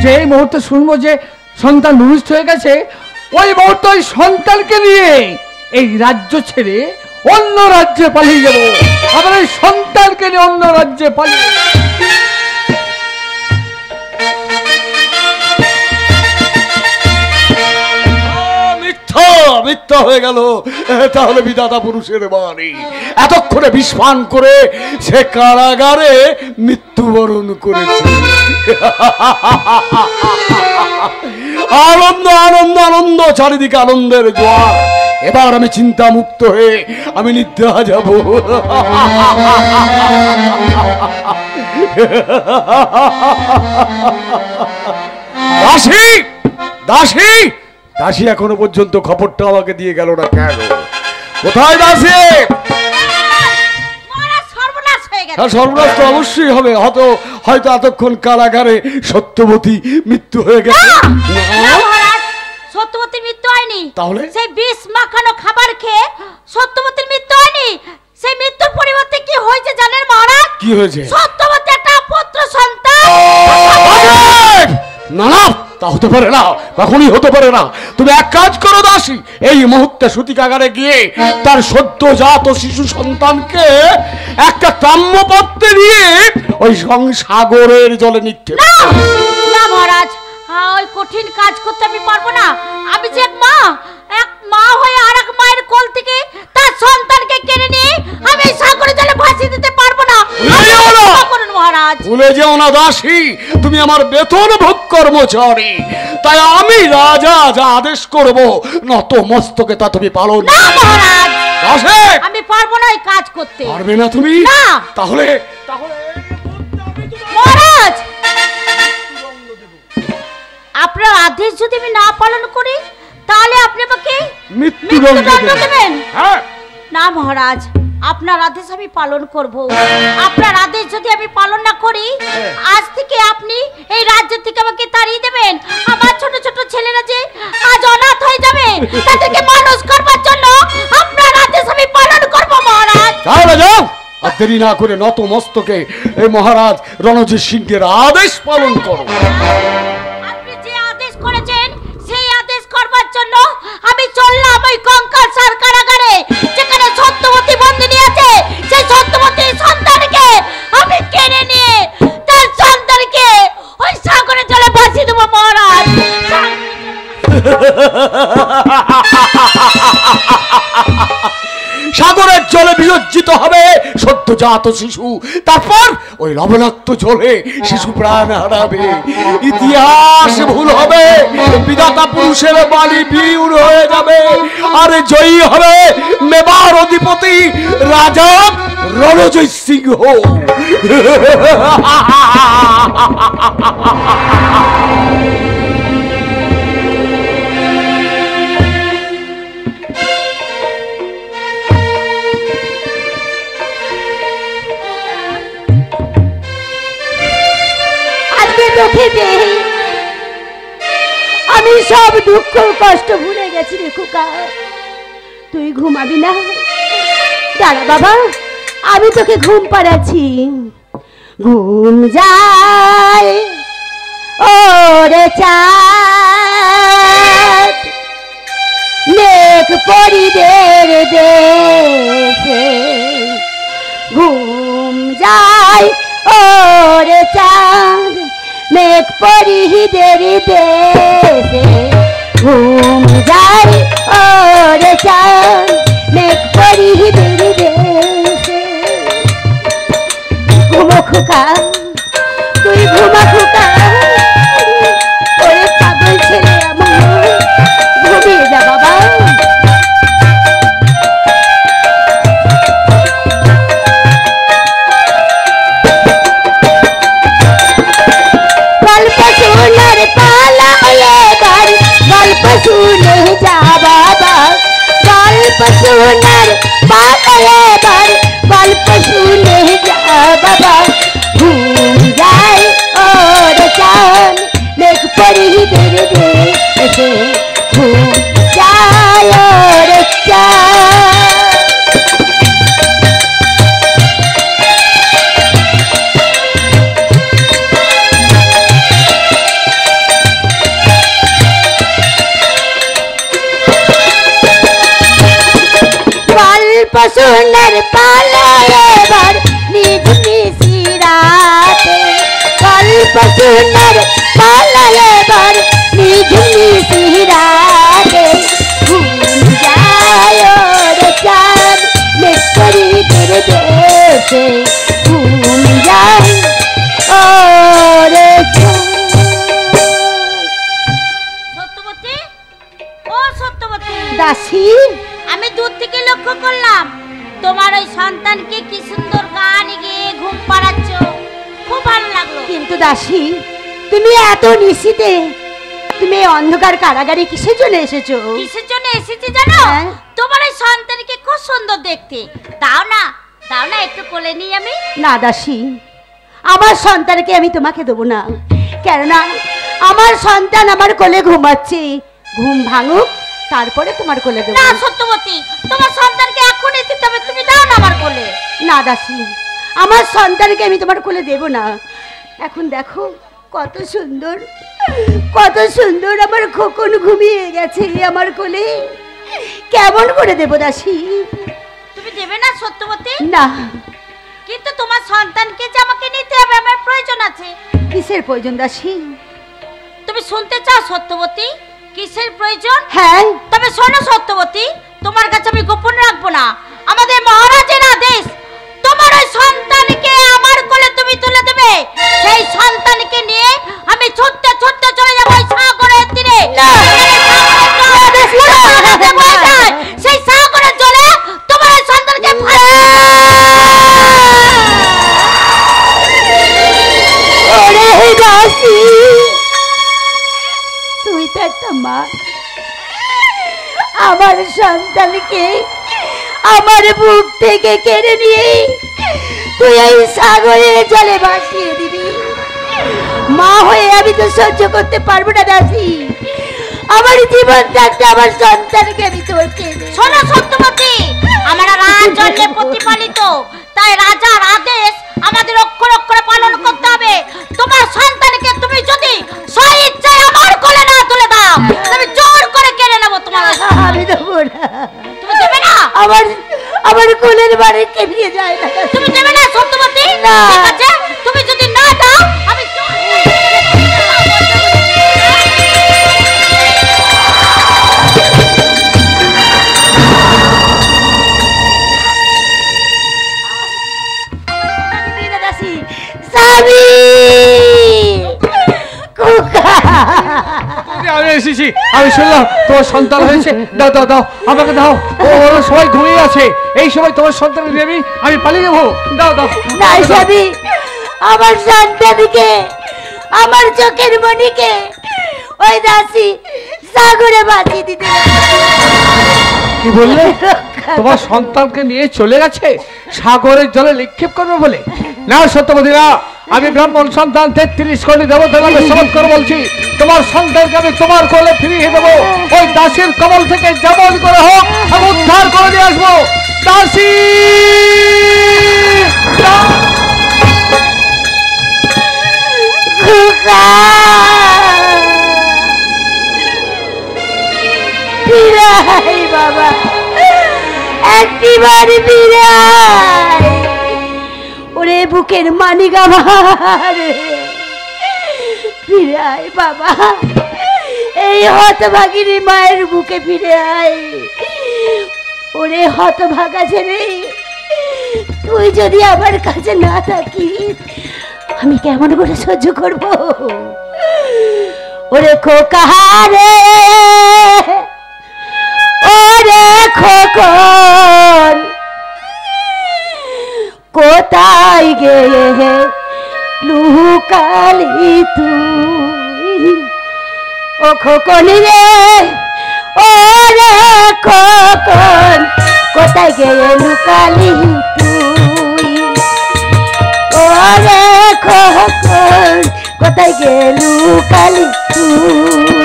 যে এই মুহূর্তে শুনবো যে সন্তান ভূমিষ্ঠ হয়ে গেছে, ওই মুহূর্তে ওই সন্তানকে নিয়ে এই রাজ্য ছেড়ে অন্য রাজ্যে পালিয়ে যাবো। আমার এই সন্তানকে নিয়ে অন্য রাজ্যে পালিয়ে মিথ্যা হয়ে গেল। তাহলে বিধাতা পুরুষের বাণী, এতক্ষণে বিস্ফান করে সে কারাগারে মৃত্যুবরণ করেছে। আনন্দ আনন্দ আনন্দ, চারিদিকে আনন্দের জোয়ার। এবার আমি চিন্তা মুক্ত হয়ে আমি নিদ্রা যাব। দাসী দাসী দাসী এখনো পর্যন্ত খবরটা আমাকে দিয়ে গেল না কেন? কোথায় দাসী? সর্বনাশ তো অবশ্যই হবে, হয়তো এতক্ষণ কারাগারে সত্যবতী মৃত্যু হয়ে গেছে। সত্যবতীর মৃত্যু হয়নি। তাহলে সেই বিষ মাখানো খাবার খেয়ে সত্যবতীর মৃত্যু হয়নি। সেই মৃত্যুর পরিবর্তে কি হয়েছে জানেন মহারাজ? কি হয়েছে? সত্যবতী একটা পুত্র সন্তান। না না, তা হতে পারে না, কখনই হতে পারে না। তুমি এক কাজ করো দাসী, এই মুহূর্তে সূতিকাগারে গিয়ে তার সদ্যজাত শিশু সন্তানকে একটা তাম্রপত্রে নিয়ে ওই সাগরের জলে নিক্ষেপ। না মহারাজ, ওই কঠিন কাজ করতে আমি পারবো না। আমি যে এক মা হয়ে আর এক মায়ের কোল থেকে তার সন্তানকে কেড়ে নিয়ে আমি সাগরের জলে ভাসিয়ে দিতে পারবো না। মহারাজ, ভুলে যেও না দাসী, তুমি আমার বেতন ভোগ কর্মচারী, তাই আমি রাজা যা আদেশ করব নত মস্তকে তা তুমি পালন। না মহারাজ, দাসী, আমি পারবো না এই কাজ করতে। পারবে না তুমি? না। তাহলে মহারাজ, আপনার আদেশ যদি আমি না পালন করি তাহলে আপনি আমাকে মৃত্যুদণ্ড দেবেন। না মহারাজ, আপনার আদেশ আমি পালন করব। আপনার আদেশ যদি আমি পালন না করি, আজ থেকে আপনি এই রাজ্য থেকে আমাকে তাড়িয়ে দেবেন। আমার ছোট ছোট ছেলেরা যে আজ অনাথ হয়ে যাবে, তাদেরকে মানুষ করবার জন্য আপনার আদেশ আমি পালন করব মহারাজ। তাহলে যাও, আর দেরি না করে নত মস্তকে এই মহারাজ রণজিৎ সিংহের আদেশ পালন করো। আপনি যে আদেশ করেছেন সেই আদেশ করবার জন্য আমি চললাম ওই কঙ্কালসার কারাগারে, যেখানে সত্যবতী বন্দিনী আছে। সেই সত্যবতীর সন্তানকে আমি কেড়ে নিয়ে তার সন্তানকে ওই সাগরে জলে ভাসিয়ে দেবো মহারাজ। সাগরের জলে বিসর্জিত হবে সদ্যজাত শিশু, তারপর ওই লবণাক্ত জলে শিশু প্রাণ হারাবে। ইতিহাস ভুল হবে, বিধাতা পুরুষের বাণী বিউর হয়ে যাবে, আর জয়ী হবে মেবার অধিপতি রাজা রণজিৎ সিংহ। আমি সব দুঃখ কষ্ট ভুলে গেছি রে খোকা। তুই ঘুমাবি না? দাঁড়া বাবা, আমি তোকে ঘুম পাড়াচ্ছি। ঘুম যায় ওরে চাঁদ মেঘ পরিদের দেশে, ঘুম যায় ওরে চাঁদ মেঘ পরিদের দেশে, ঘুম যায় ওরে চাঁদ মেঘ পরিদের দেশে। ঘুমো খোকা, তুই ঘুমা খোকা, ওরে পাগল ছেলে আমার, ঘুমিয়ে যা বাবা। সোনার পালা এবার গল্প শুনে যা বাবা, গল্প সোনার পালা এবার গল্প শুনে যা বাবা। ঘুম যায় ওর চাঁদ মেঘ পরিদের দেশে, ঘুম যায় ওর চাঁদ। সোনার পালা এবার নিজ নিশিরাতে, গল্প সোনার পালা এবার নিজ নিশিরাতে। ঘুম যায় ওরে চাঁদ মেঘ পরিদের দেশে, ঘুম যায় ওরে চাঁদ। সত্যবতী, ও সত্যবতী দাসী, আমি দূর থেকে লক্ষ্য করলাম তোমার ওই সন্তানকে কি সুন্দর গান গেয়ে ঘুম পাড়াচ্ছ, খুব ভালো লাগলো। কিন্তু দাসী, তুমি এত নিশীতে তুমি অন্ধকার কারাগারে কিসের জন্য এসেছো? কিসের জন্য এসেছি জানো? তোমার ওই সন্তানকে খুব সুন্দর দেখতে। দাও না, দাও না একটু কোলে নিই আমি। না দাসী, আমার সন্তানকে আমি তোমাকে দেবো না, কেননা আমার সন্তান আমার কোলে ঘুমাচ্ছে। ঘুম ভাঙুক, তারপরে তোমার কোলে দেবো। না সত্যবতী, তোমার সন্তানকে এখনই দিতে হবে, তুমি দাও না আমার কোলে। না দাসী, আমার সন্তানকে আমি তোমার কোলে দেব না। এখন দেখো কত সুন্দর, কত সুন্দর আমার খোকন ঘুমিয়ে গেছে আমার কোলে, কেমন করে দেব দাসী? তুমি দেবে না সত্যবতী? না। কিন্তু তোমার সন্তানকে যে আমাকে নিতে হবে, আমার প্রয়োজন আছে। কিসের প্রয়োজন দাসী? তুমি শুনতে চাও সত্যবতী কিসের প্রয়োজন? হ্যাঁ। তবে শোনো সত্যবতী, তোমার কাছে আমি গোপন রাখবো না। আমাদের মহারাজের আদেশ, তোমার ওই সন্তানকে আমার কোলে তুমি তুলে দেবে। সেই সন্তানকে নিয়ে আমি ছুটতে ছুটতে চলে যাবো ওই সাগরের তীরে। সেই সাগরের জলে তোমার ওই সন্তানকে তুই তো একটা মা, আমার সন্তানকে আমার বুক থেকে কেড়ে নিয়ে তুই এই সাগরের জলে ভাসিয়ে দিবি। মা হয়ে আমি তো সহ্য করতে পারবো না দাসী। আমার জীবন থাকতে আমার সন্তানকে আমি তোর কেড়ে। শোনো সত্যবতী, আমরা রাজন্যে প্রতিপালিত, তাই রাজার আদেশ আমাদের অক্ষর অক্ষরে পালন করতে হবে। আমার কোলের বাড়িতে নিয়ে যায় না। তুমি দেবে না সত্যবতী? না। ঠিক আছে, তুমি যদি না দাও আমি স্বামী আমি এসেছি, আমি শুনলাম তোমার সন্তান হয়েছে। দাও দাও দাও, আমাকে দাও। ওরা সবাই ঘুমিয়ে আছে, এই সময় তোমার সন্তানের দেবী আমি পালিয়ে যাবো। দাও দাও। না স্বামী, আমার সন্তানকে, আমার চোখের মণিকে ওই দাসী সাগরে বাঁচিয়ে দিতে। কি বললে? তোমার সন্তানকে নিয়ে চলে গেছে সাগরের জলে নিক্ষেপ করবে বলে? না সত্যবতী না, আমি ব্রাহ্মণ সন্তান 33 কোটি দেবতার নামে শপথ করে বলছি, তোমার সন্তানকে আমি তোমার কোলে ফিরিয়ে দেবো। ওই দাসীর কবল থেকে যেমন করে হোক আমি উদ্ধার করে দিয়ে আসবো। দাসী বিরাই বাবা, একটিবার বিরাই। ওরে বুকের মানিক আমার বিরাই বাবা, এই হতভাগিনী মায়ের বুকে ফিরে আয়। ওরে হতভাগা ছেলে, তুই যদি আমার কাছে না থাকিস আমি কেমন করে সহ্য করব? ওরে খোকারে, ওরে খোকন, কোথায় গিয়ে লুকালি তুই? ও খোকন রে, ওরে খোকন, কোথায় গিয়ে লুকালি তুই? ওরে খোকন, কোথায় গিয়ে লুকালি তুই?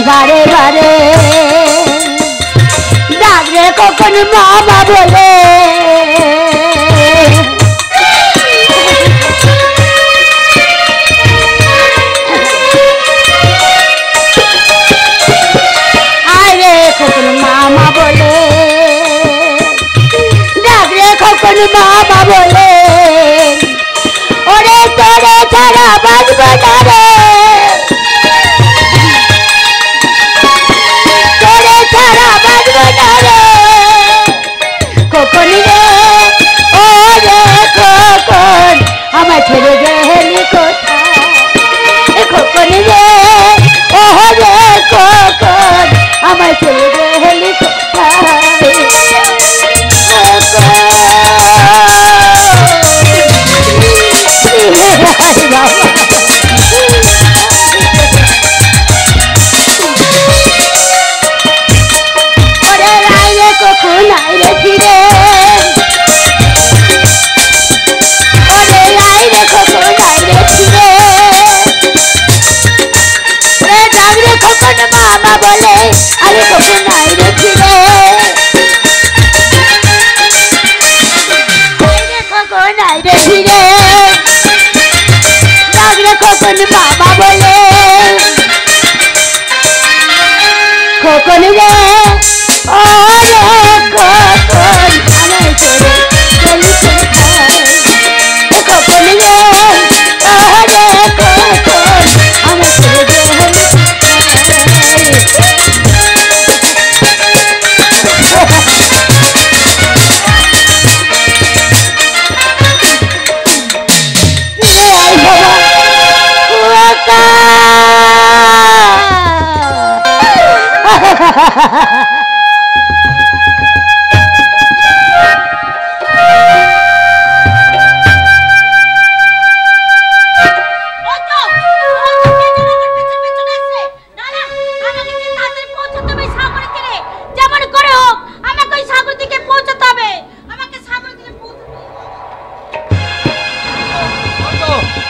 বারে বারে ডাকরে কখন মামা বলে, আরে কখন মামা বলে, ডাকরে কখন মামা বলে। ওরে তোরে ছাড়া বাঁচব না রে, আমার ছেড়ে গেলি কোথায়? খোকন রে, ও রে খোকন, আমার ছেড়ে গেলি কোথায়? ওরে রাই রে কখন আই রে ফিরে, মামা বলে আরে কখন নাই রে ফিরে, কখন নাই রে ফিরে, ডাকরে কখন মামা বলে। কখন রে, ও রে কখন, আমার ছেড়ে গেলি কোথায়? কখন রে, ও রে কখন, আমার ছেড়ে গেলি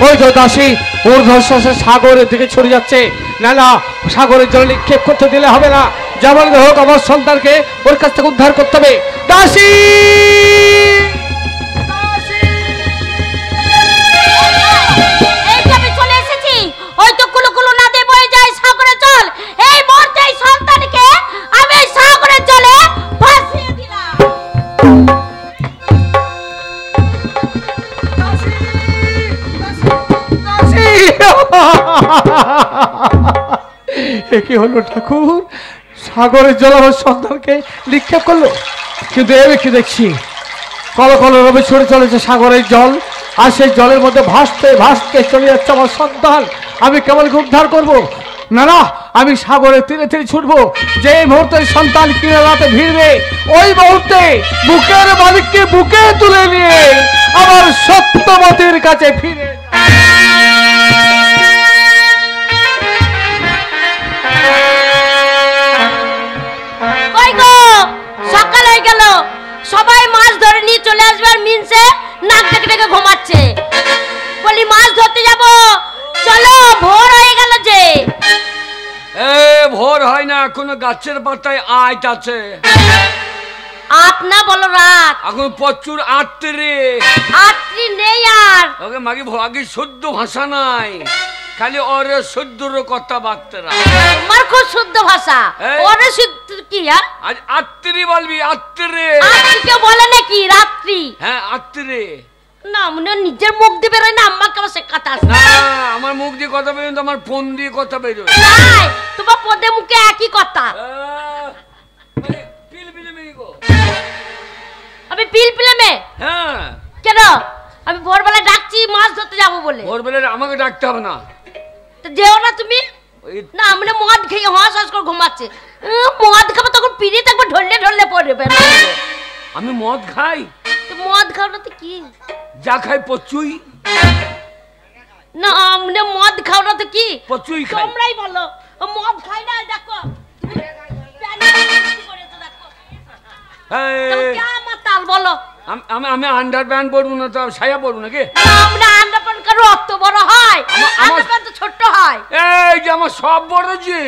ওই তো দাসী ঊর্ধ্বশ্বাসে সাগরের দিকে ছড়ে যাচ্ছে। না না, সাগরের জলে নিক্ষেপ করতে দিলে হবে না। যেমন হোক আমার সন্তানকে ওর কাছ থেকে উদ্ধার করতে হবে। দাসী কি হলো ঠাকুর? সাগরের জল আমার সন্তানকে নিক্ষেপ করলো, কিন্তু এবার কি দেখছি কল কল রবে ছড়ে চলেছে সাগরের জল, আর সেই জলের মধ্যে ভাসতে ভাসতে চলে যাচ্ছে আমার সন্তান। আমি কেমন উদ্ধার করব? না না, আমি সাগরের তীরে তীরে ছুটবো। যে মুহূর্তে সন্তান কিনারাতে ভিড়বে, ওই মুহূর্তে বুকের মালিককে বুকে তুলে নিয়ে আমার সত্যবতীর কাছে ফিরে সকাল হয়ে গেল, সবাই মাছ ধরে নিয়ে চলে আসবে আর মিনসে নাক ডেকে ডেকে ঘুমাচ্ছে। বলি মাছ ধরতে যাব, চলো, ভোর হয়ে গেল যে। ভোর হয় না, এখনো গাছের পাতায় আইট আছে। আট না বলো রাত, এখন প্রচুর আটত্রি আটত্রি নেই আর। ওকে মাগি আগে শুদ্ধ ভাষা নাই, খালি ওরে শুদ্ধর কথা বার্তারা। তোমার খুব শুদ্ধ ভাষা, ওরে শুদ্ধ কি? আজ আটত্রি বলবি, আটত্রি। আটত্রি কেউ বলে নাকি রাত্রি? হ্যাঁ আটত্রি। না মনে নিজের মুখ দিয়ে বেরোয় না, আমাকে আবার সে কথা আছে। না আমার মুখ দিয়ে কথা বেরোয়, আমার ফোন দিয়ে কথা বেরোয়। নাই, তোমার পদে মুখে একই কথা। আমি পিল পিলে মে? হ্যাঁ। কেন? আমি ভোরবেলা ডাকছি মাছ ধরতে যাবো বলে। ভোরবেলা আমাকে ডাকতে হবে না। তো যেও না তুমি। না মানে মদ খেয়ে হাঁস হাঁস করে ঘুমাচ্ছে। মদ খাবো তখন পিড়িতে একবার ঢললে ঢললে পড়বে। আমি মদ খাই? মদ খাও না তো কি? যা খাই পচুই। না মানে মদ খাও না তো কি? পচুই খাই। তোমরাই বলো মদ খাই না। দেখো তাল বলো। আমি আন্ডার প্যান্ট পরবো না, তো সায়া পরবো নাকি? আমরা আন্ডার প্যান্ট কারো অত বড় হয়, আন্ডার প্যান্ট তো ছোট হয়। এই যে আমার সব বড় যে।